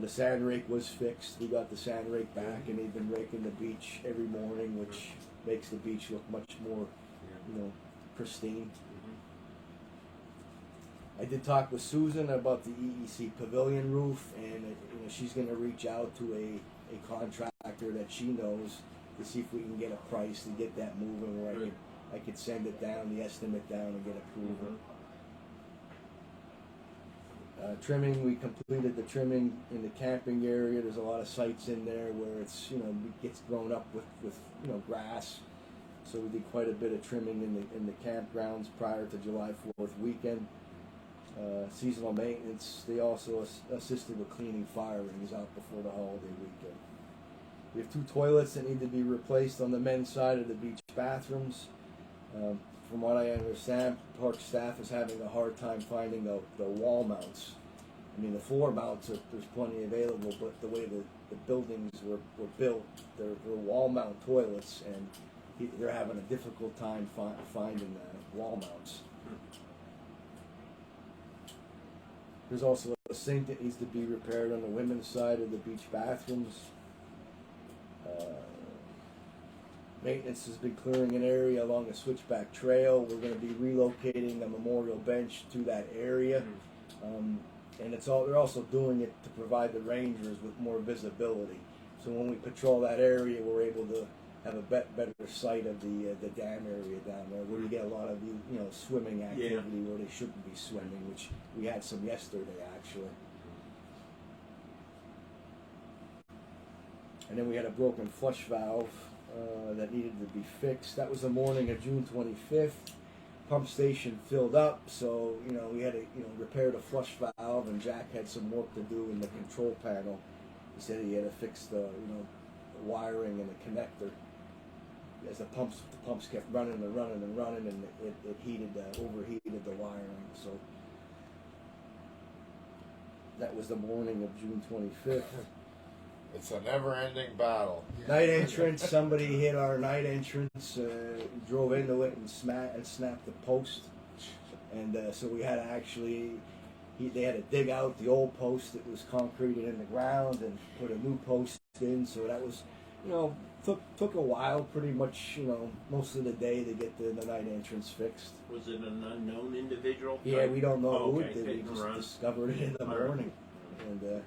The sand rake was fixed. We got the sand rake back, and they've been raking the beach every morning, which makes the beach look much more, pristine. I did talk with Susan about the EEC pavilion roof, and she's going to reach out to a contractor that she knows to see if we can get a price to get that moving, where I could send it down, the estimate down, and get approval. Trimming, we completed the trimming in the camping area. There's a lot of sites in there where it's it gets grown up with grass, so we did quite a bit of trimming in the campgrounds prior to July 4th weekend. Seasonal maintenance, they also assisted with cleaning fire rings out before the holiday weekend. We have 2 toilets that need to be replaced on the men's side of the beach bathrooms. From what I understand, park staff is having a hard time finding the wall mounts. I mean, the floor mounts, there's plenty available, but the way the buildings were built, they're wall mount toilets, and they're having a difficult time finding the wall mounts. There's also a sink that needs to be repaired on the women's side of the beach bathrooms. Maintenance has been clearing an area along the Switchback Trail. We're going to be relocating a memorial bench to that area. And they're also doing it to provide the rangers with more visibility. So when we patrol that area, we're able to have a better sight of the dam area down there, where you get a lot of swimming activity where they shouldn't be swimming, which we had some yesterday actually. And then we had a broken flush valve that needed to be fixed. That was the morning of June 25th. Pump station filled up, so we had to repair the flush valve, and Jack had some work to do in the control panel. He said he had to fix the wiring and the connector. As the pumps kept running and running and running, and it overheated the wiring. So that was the morning of June 25th. It's a never-ending battle. Night entrance. Somebody hit our night entrance, drove into it and snapped the post, and so we had to they had to dig out the old post that was concreted in the ground and put a new post in. So that was, took a while, pretty much, most of the day to get the night entrance fixed. Was it an unknown individual? Yeah, we don't know who okay. it did. We just Around. discovered it in the morning, and.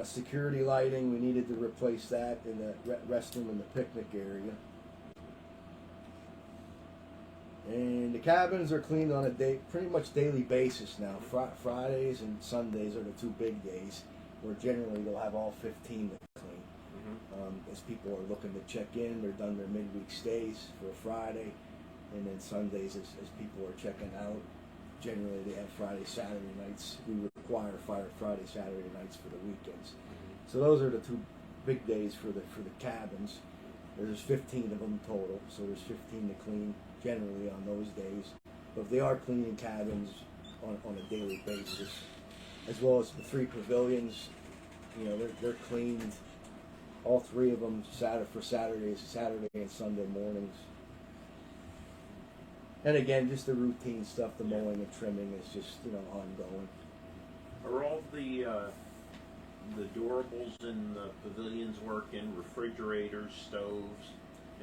Security lighting, we needed to replace that in the restroom and the picnic area. And the cabins are cleaned on a pretty much daily basis now. Fridays and Sundays are the 2 big days, where generally they'll have all 15 to clean. As people are looking to check in, they're done their midweek stays for a Friday, and then Sundays as people are checking out. Generally, they have Friday, Saturday nights. We require Friday, Saturday nights for the weekends. So those are the 2 big days for the cabins. There's 15 of them total, so there's 15 to clean generally on those days. But if they are cleaning cabins on a daily basis, as well as the 3 pavilions, they're cleaned. All 3 of them for Saturday and Sunday mornings. And again, just the routine stuff, the mowing and trimming is just ongoing. Are all the durables in the pavilions working? Refrigerators, stoves,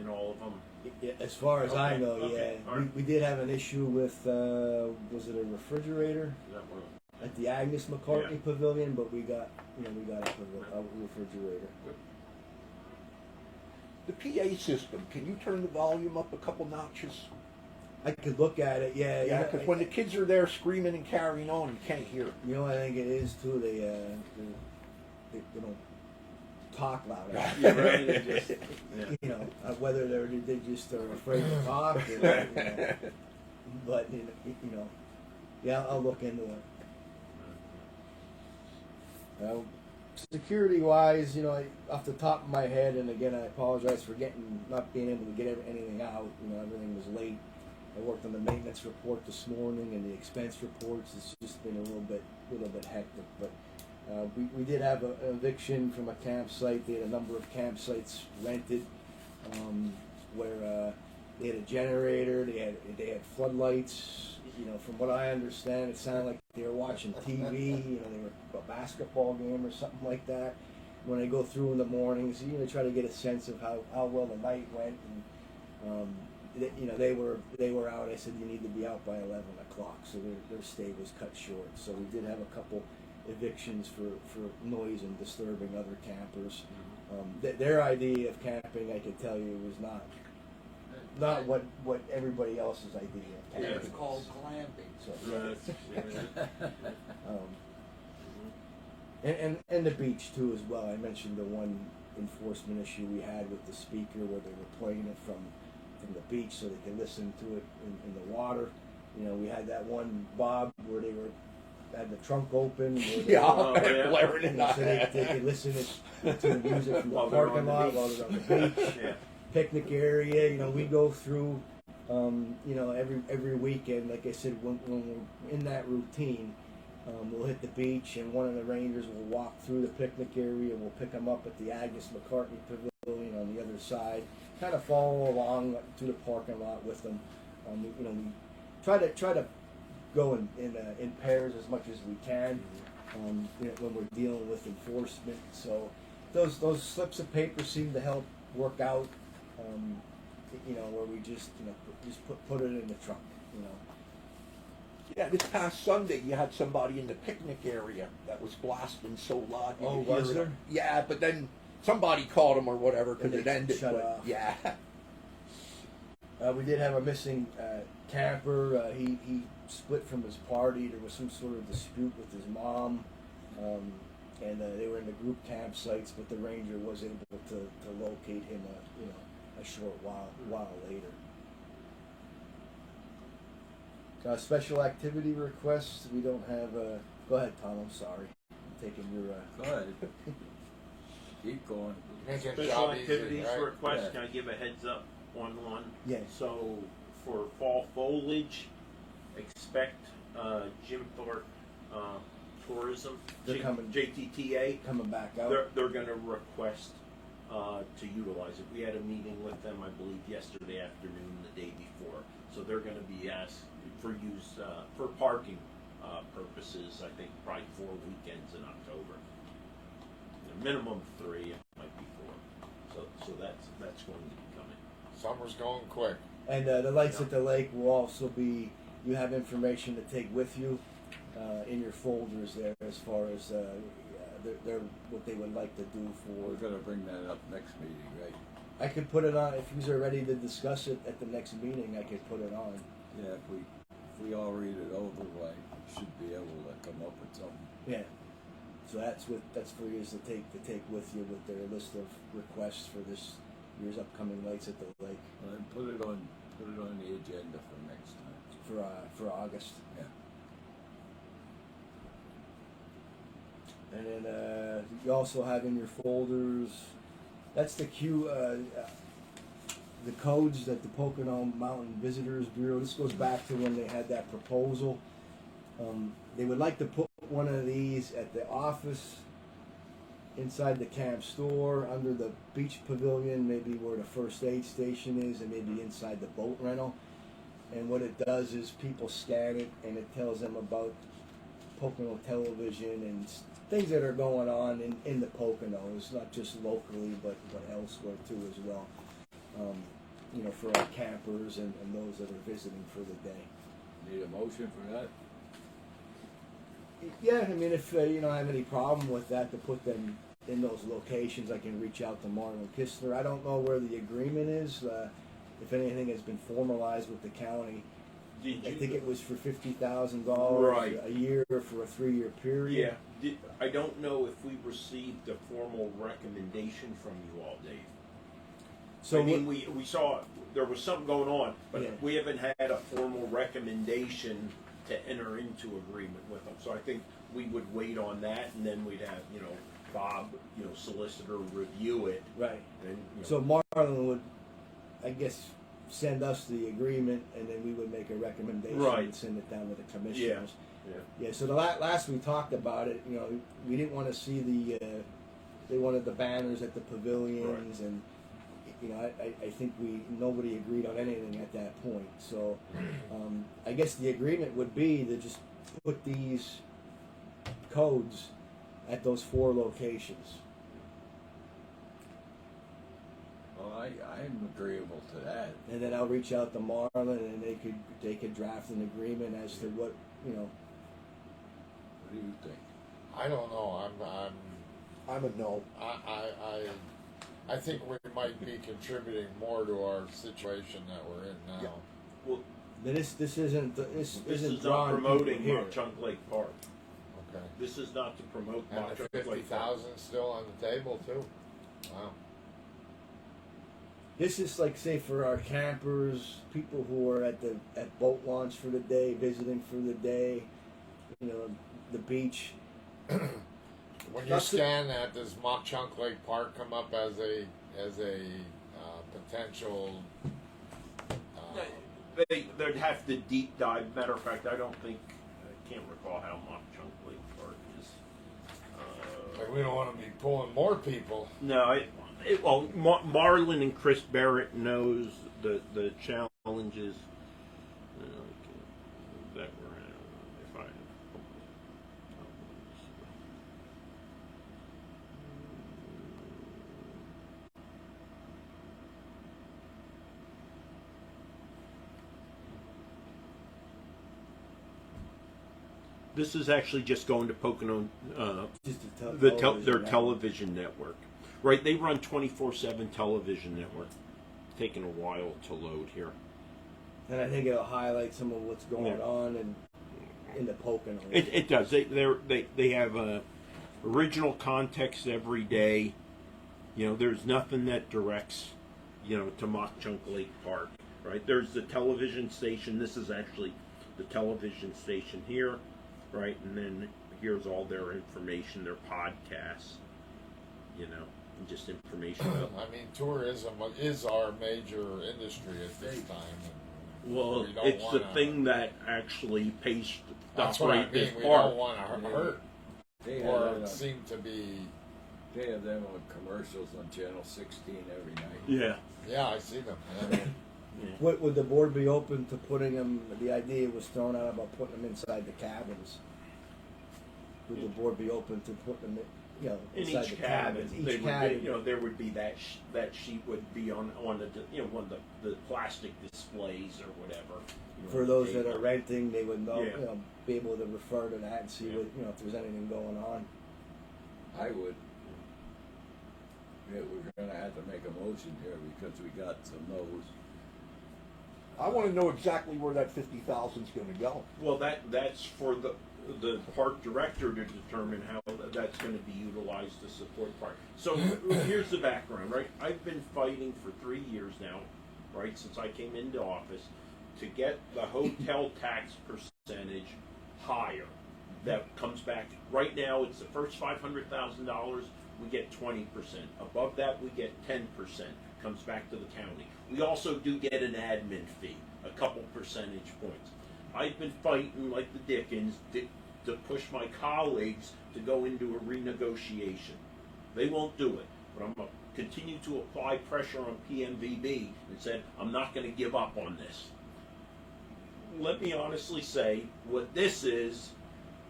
in all of them? Yeah, as far as I know, okay. yeah. All right. We did have an issue with was it a refrigerator Is that what? at the Agnes McCartney Pavilion? But we got a refrigerator. The PA system, can you turn the volume up a couple notches? I could look at it, yeah. Yeah, because when the kids are there screaming and carrying on, you can't hear. I think it is too. They don't talk loud. Yeah, right. They just, Whether they just are afraid to talk, or, but yeah, I'll look into it. Security wise, off the top of my head, and again, I apologize for not being able to get anything out. Everything was late. I worked on the maintenance report this morning and the expense reports. It's just been a little bit hectic, but We did have an eviction from a campsite. They had a number of campsites rented where they had a generator. They had floodlights. You know, from what I understand, it sounded like they were watching TV. You know, they were a basketball game or something like that. When I go through in the mornings, you know, try to get a sense of how well the night went. And you know, they were out. I said you need to be out by 11 o'clock, so their stay was cut short. So we did have a couple evictions for noise and disturbing other campers. Their idea of camping, I can tell you, was not what everybody else's idea of camping. It's called glamping. So, and the beach too as well. I mentioned the one enforcement issue we had with the speaker where they were playing it from the beach so they could listen to it in the water. You know, we had that one Bob where they had the trunk open. Blaring in so they could listen to the music from the parking lot while they're on the beach. Picnic area. You know, we go through. You know, every weekend, like I said, when we're in that routine, we'll hit the beach, and one of the rangers will walk through the picnic area. We'll pick them up at the Agnes McCartney Pavilion on the other side. Kind of follow along to the parking lot with them. You know, we try to go in pairs as much as we can. You know, when we're dealing with enforcement, so those slips of paper seem to help work out. You know, where we just put it in the trunk. You know. Yeah, this past Sunday you had somebody in the picnic area that was blasting so loud. Oh, You could was hear there? it. Yeah, but then somebody called him or whatever because And it they ended. shut but, off. yeah. We did have a missing camper. He split from his party. There was some sort of dispute with his mom, and they were in the group campsites. But the ranger was able to locate him, a short while later. Special activity requests. We don't have. Go ahead, Tom. I'm sorry. I'm taking your. Go ahead. Keep going. Make your Special job activities easy, right? request, Yeah. can I give a heads up on one? Yeah. So, for fall foliage, expect Jim Thorpe Tourism, They're coming. JTTA, Coming back out. they're going to request to utilize it. We had a meeting with them, I believe, yesterday afternoon, the day before. So they're going to be asked for use for parking purposes. I think probably 4 weekends in October. A minimum 3, it might be 4. So that's going to be coming. Summer's going quick. And the lights at the lake will also be. You have information to take with you in your folders there, as far as they're what they would like to do We're for. gonna bring that up next meeting, right? I could put it on if you're ready to discuss it at the next meeting. I could put it on. Yeah, if we all read it over, like, we should be able to come up with something. Yeah. So that's for you to take with you with their list of requests for this year's upcoming lights at the lake And put it on the agenda for next time. for August. Yeah. And then you also have in your folders. That's the the codes that the Pocono Mountain Visitors Bureau. This goes back to when they had that proposal. They would like to put one of these at the office, inside the camp store, under the beach pavilion, maybe where the first aid station is, and maybe inside the boat rental. And what it does is people scan it, and it tells them about Pocono television and things that are going on in the Poconos, not just locally, but elsewhere too as well. For our campers and those that are visiting for the day. Need a motion for that? Yeah, I mean, if you don't have any problem with that, to put them in those locations, I can reach out to Marlon Kistler. I don't know where the agreement is, if anything has been formalized with the county. I think it was for $50,000 Right. a year for a 3-year period. Yeah, I don't know if we received a formal recommendation from you all, Dave. So I mean, we saw there was something going on, but Yeah. we haven't had a formal recommendation to enter into agreement with them. So I think we would wait on that, and then we'd have Bob, solicitor, review it. Right. And, So Marlon would, I guess, send us the agreement, and then we would make a recommendation Right. and send it down to the commissioners. Yeah, so the last we talked about it, you know, we didn't want to see they wanted the banners at the pavilions, and you know, I think nobody agreed on anything at that point. So I guess the agreement would be to just put these codes at those 4 locations. Well, I'm agreeable to that. And then I'll reach out to Marlon, and they could draft an agreement as to what, you know. What do you think? I don't know. I'm a no. I think we might be contributing more to our situation that we're in now. Yeah. Well, This isn't this isn't is not drawing promoting people here. Mock Chunk Lake Park. Okay. This is not to promote And Mock the Chunk Lake Park. 50,000 still on the table too. Wow. This is like, say, for our campers, people who are at boat launch for the day, visiting for the day, you know, the beach. When you That's scan that, does Mock Chunk Lake Park come up as a potential? They'd have to deep dive. Matter of fact, I can't recall how Mock Chunk Lake Park is. Like we don't want to be pulling more people. No, well, Marlon and Chris Barrett knows the challenges that we're in. If I this is actually just going to Pocono, Just to their television network. Right, they run 24/7 television network. Taking a while to load here. And I think it'll highlight some of what's going Yeah. on in the Pocono. It does. They have original context every day. You know, there's nothing that directs, you know, to Mock Chunk Lake Park. Right, there's the television station. This is actually the television station here. Right, and then here's all their information, their podcasts. You know. Just information. I mean, tourism is our major industry at this time. And Well, we don't it's the wanna- thing that actually pays to That's what I operate this mean. We park. don't want to hurt They have, or them on, seem to be. they have them on commercials on Channel 16 every night. Yeah. Yeah, I see them. Yeah. Would the board be open to putting them? The idea was thrown out about putting them inside the cabins. Would the board be open to putting them, you know, In inside each the cabin, cabins? they Each would cabin. be, you know, there would be that sheet would be on the one of the plastic displays or whatever. You know, For those they- that are renting, they would know, Yeah. you know, be able to refer to that and see Yeah. what, you know, if there's anything going on. I would. Yeah, we're going to have to make a motion here because we got some no's. I want to know exactly where that 50,000 is going to go. Well, that's for the park director to determine how that's going to be utilized to support park. So here's the background, right? I've been fighting for 3 years now, right, since I came into office, to get the hotel tax percentage higher. That comes back. Right now, it's the first $500,000. We get 20%. Above that, we get 10%. Comes back to the county. We also do get an admin fee, a couple percentage points. I've been fighting like the Dickens to push my colleagues to go into a renegotiation. They won't do it, but I'm going to continue to apply pressure on PMVB and said, I'm not going to give up on this. Let me honestly say, what this is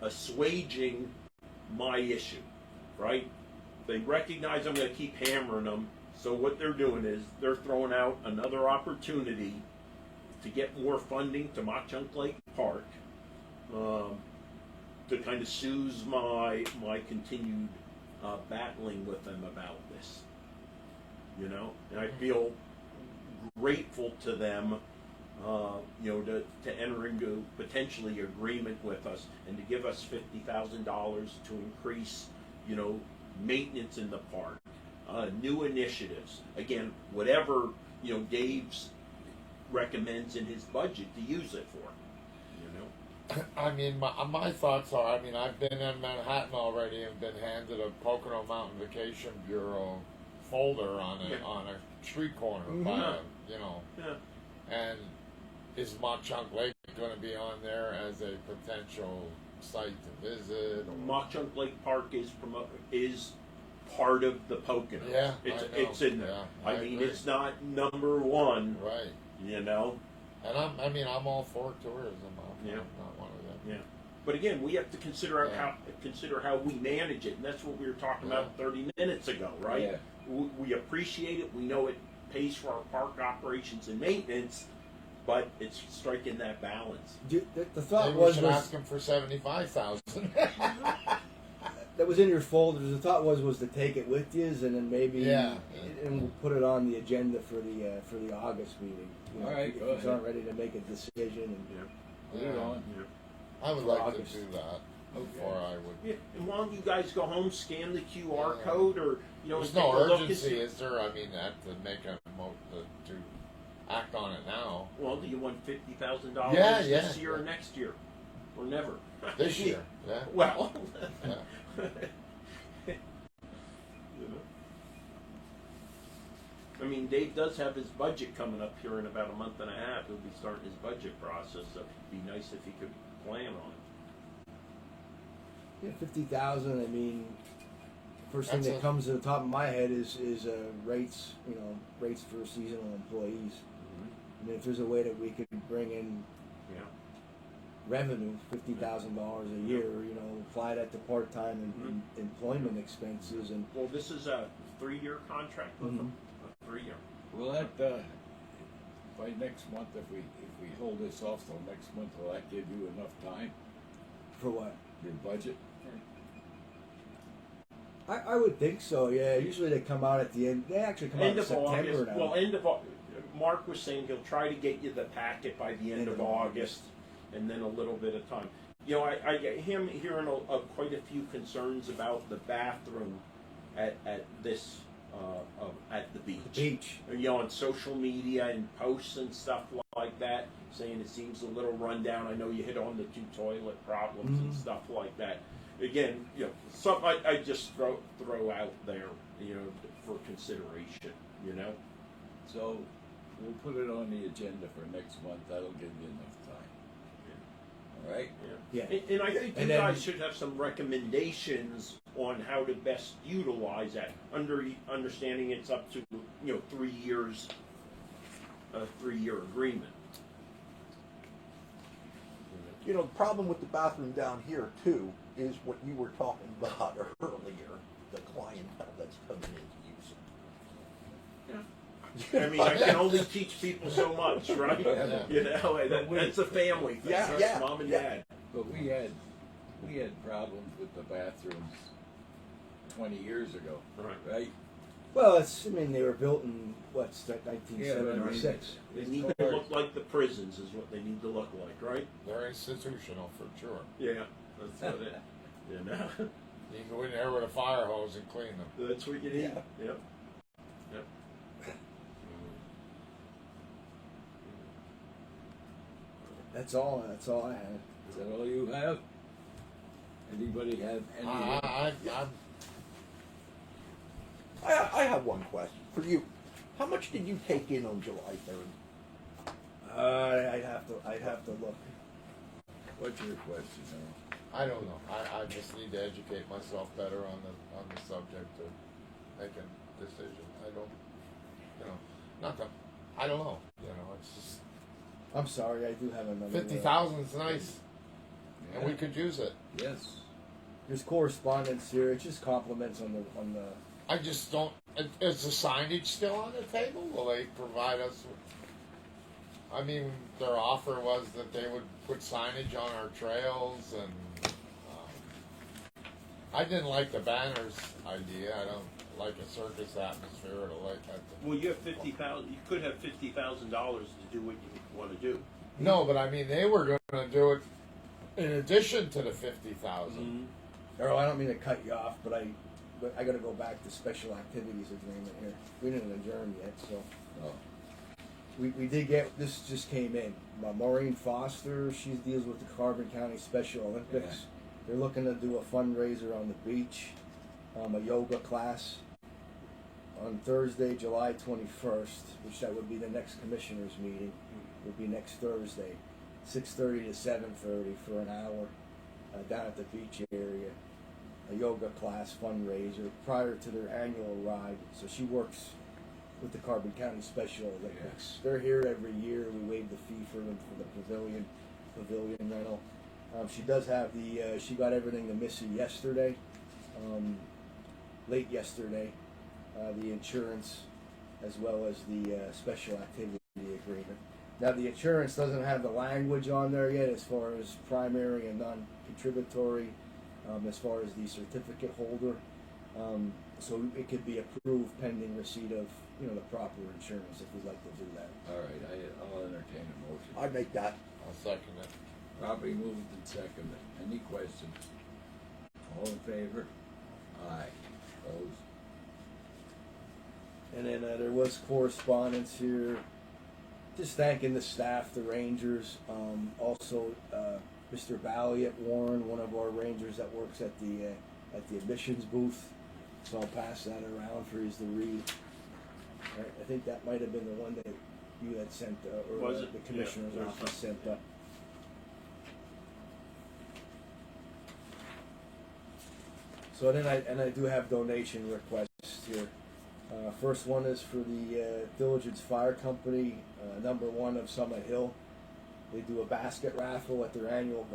assuaging my issue, right? They recognize I'm going to keep hammering them, so what they're doing is they're throwing out another opportunity to get more funding to Mock Chunk Lake Park, to kind of soothe my continued battling with them about this. You know, and I feel grateful to them, you know, to enter into potentially agreement with us and to give us $50,000 to increase, you know, maintenance in the park, new initiatives. Again, whatever, you know, Dave's recommends in his budget to use it for. You know, I mean, my thoughts are, I mean, I've been in Manhattan already and been handed a Pocono Mountain Vacation Bureau folder on a street corner by a, you know, yeah. and is Mock Chunk Lake going to be on there as a potential site to visit. Or, Mock-Chunk Lake Park is part of the Pocono. Yeah, it's in there. Yeah, I I mean, agree. it's not number one. right. You know. And I'm all for tourism. I'm Yeah. not one of them. Yeah. But again, we have to consider Yeah. how we manage it, and that's what we were talking about 30 minutes ago, right? Yeah. We appreciate it. We know it pays for our park operations and maintenance, but it's striking that balance. The thought Maybe we was should ask them for 75,000. that was in your folders. The thought was to take it with you, and then maybe Yeah. and we'll put it on the agenda for the August meeting. You know, All right, if go you ahead. aren't ready to make a decision. And, Put it on. I would For like August. to do that before I would. Yeah. And why don't you guys go home, scan the QR Yeah. code, or There's take no a look and urgency, see- is there? I mean, that to make a to act on it now. Well, do you want $50,000 Yeah, this yeah. year or next year, or never? This year, yeah. Well. Yeah. You know. I mean, Dave does have his budget coming up here in about a month and a half. He'll be starting his budget process, so it'd be nice if he could plan on it. yeah, 50,000. I mean, first thing That's that comes to the top of my head is rates. You know, rates for seasonal employees. I mean, if there's a way that we could bring in Yeah. revenue, $50,000 a year, you know, apply that to part-time and employment expenses, and Well, this is a 3-year contract with them. A 3-year. Will that by next month, if we hold this off till next month, will that give you enough time? for what? Your budget? I would think so. Yeah, usually they come out at the end. They actually come out End in of September August. now. Well, end of August. Mark was saying he'll try to get you the packet by the end of August, and then a little bit of time. You know, I get him hearing quite a few concerns about the bathroom at this at the beach. Beach. You know, on social media and posts and stuff like that, saying it seems a little rundown. I know you hit on the 2 toilet problems and stuff like that. Again, you know, something I just throw out there, you know, for consideration. You know. So we'll put it on the agenda for next month. That'll give you enough time. All right? Yeah. And I think you And then- guys should have some recommendations on how to best utilize that. Understanding it's up to 3 years, a 3-year agreement. You know, the problem with the bathroom down here too is what you were talking about earlier, the clientele that's coming in to use it. I mean, I can only teach people so much, right? Yeah. You know, that's a family thing. Yeah, That's yeah, mom and yeah. dad. But we had problems with the bathrooms 20 years ago, Right. right? Well, I mean, they were built in what's that, 1976. They need to look like the prisons, is what they need to look like, right? They're institutional for sure. Yeah, that's what it. You know, You can go in there with a fire hose and clean them. that's what you need. Yeah. Yep. Yep. That's all I had. Is that all you have? Anybody have any? I I have one question for you. How much did you take in on July 3rd? I'd have to look. What's your question, I don't know. I just need to educate myself better on the subject to make a decision. I don't, not that, I don't know. It's just I'm sorry, I do have another. 50,000 is nice, and we could use it. Yes. There's correspondence here. It's just compliments on the. I just don't. Is the signage still on the table? Will they provide us with? I mean, their offer was that they would put signage on our trails, and I didn't like the banners idea. I don't like a circus atmosphere or like that. Well, you have 50,000. You could have $50,000 to do what you want to do. No, but I mean, they were going to do it in addition to the 50,000. Earl, I don't mean to cut you off, but I got to go back to special activities agreement here. We didn't adjourn yet, so. No. We did get, this just came in. Maureen Foster, she deals with the Carbon County Special Olympics. Yeah. They're looking to do a fundraiser on the beach, a yoga class on Thursday, July 21st, which that would be the next commissioners meeting, would be next Thursday, 6:30 to 7:30 for an hour. down at the beach area, a yoga class fundraiser prior to their annual ride. So she works with the Carbon County Special Olympics. They're here every year. We waive the fee for them for the pavilion rental. She does have she got everything to Missy yesterday, late yesterday, the insurance as well as the special activity agreement. Now the insurance doesn't have the language on there yet as far as primary and non-contributory, as far as the certificate holder. So it could be approved pending receipt of the proper insurance if we'd like to do that. All right, I'll entertain a motion. I make that. I'll second it. Properly moved and seconded. Any questions? All in favor? Aye. Opposed? And then there was correspondence here, just thanking the staff, the Rangers, also Mr. Balliot Warren, one of our Rangers that works at the admissions booth. So I'll pass that around for his to read. I think that might have been the one that you had sent, or Was it? the commissioner's Yeah, office sent up. So then I do have donation requests here. First one is for the Diligence Fire Company, number 1 of Summit Hill. They do a basket raffle at their annual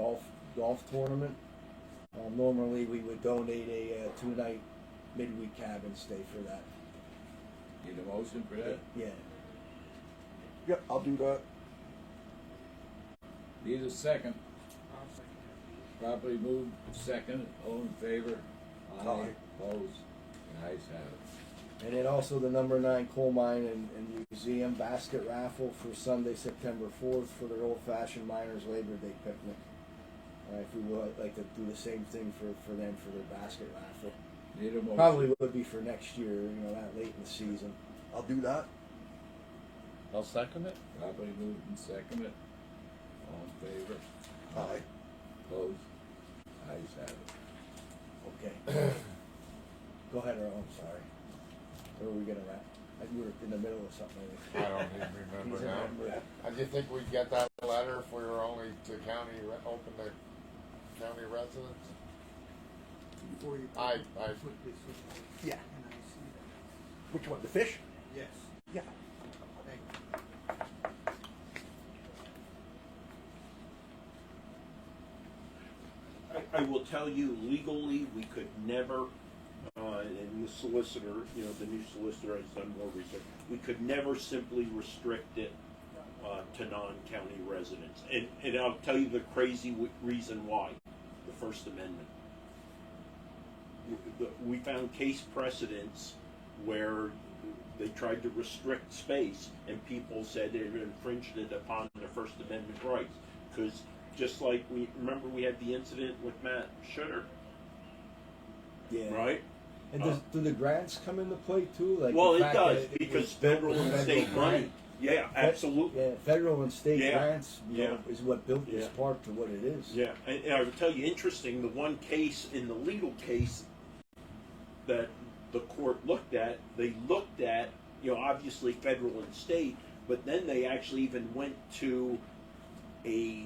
golf tournament. Normally we would donate a 2-night midweek cabin stay for that. Need a motion for that? Yeah. Yep, I'll do that. Need a second. Properly moved, second. All in favor? Aye. Opposed? The ayes have it. And then also the number 9 Coal Mine and Museum basket raffle for Sunday, September 4th for their old-fashioned Miners Labor Day picnic. If we would like to do the same thing for them for their basket raffle. Need a motion. Probably would be for next year, that late in the season. I'll do that. I'll second it. Properly moved and seconded. All in favor? Aye. Opposed? Ayes have it. Okay. Go ahead, Earl, I'm sorry. Where are we gonna wrap? We were in the middle of something. I don't even remember He's a now. member. Do you think we'd get that letter if we were only to open to county residents? Before you I- put this in, Yeah. and I see that. Which one? The fish? Yes, Yeah. thank you. I will tell you, legally, we could never, and the solicitor, the new solicitor has done more research, we could never simply restrict it to non-county residents. And I'll tell you the crazy reason why, the First Amendment. We found case precedents where they tried to restrict space and people said it infringed it upon their First Amendment rights. Because just like we had the incident with Matt Schutter, Yeah. right? And do the grants come into play too? Like Well, the it fact does that because was built federal with and federal state money. grant? Yeah, absolutely. Yeah, federal and state Yeah. grants, is what built this Yeah. park to what it is. Yeah, and I would tell you, interesting, the one case in the legal case that the court looked at, they looked at, obviously federal and state, but then they actually even went to a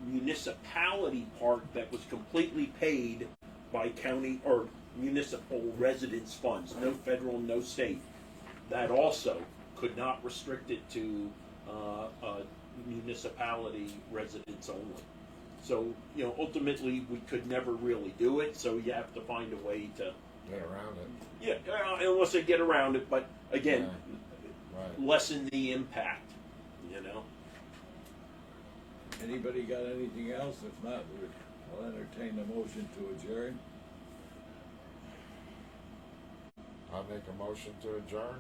municipality park that was completely paid by county or municipal residence funds, no federal, no state. That also could not restrict it to municipality residents only. So, ultimately, we could never really do it, so you have to find a way to, Get around it. yeah, unless they get around it, but again, Right. lessen the impact, Anybody got anything else? If not, I'll entertain the motion to adjourn. I'll make a motion to adjourn.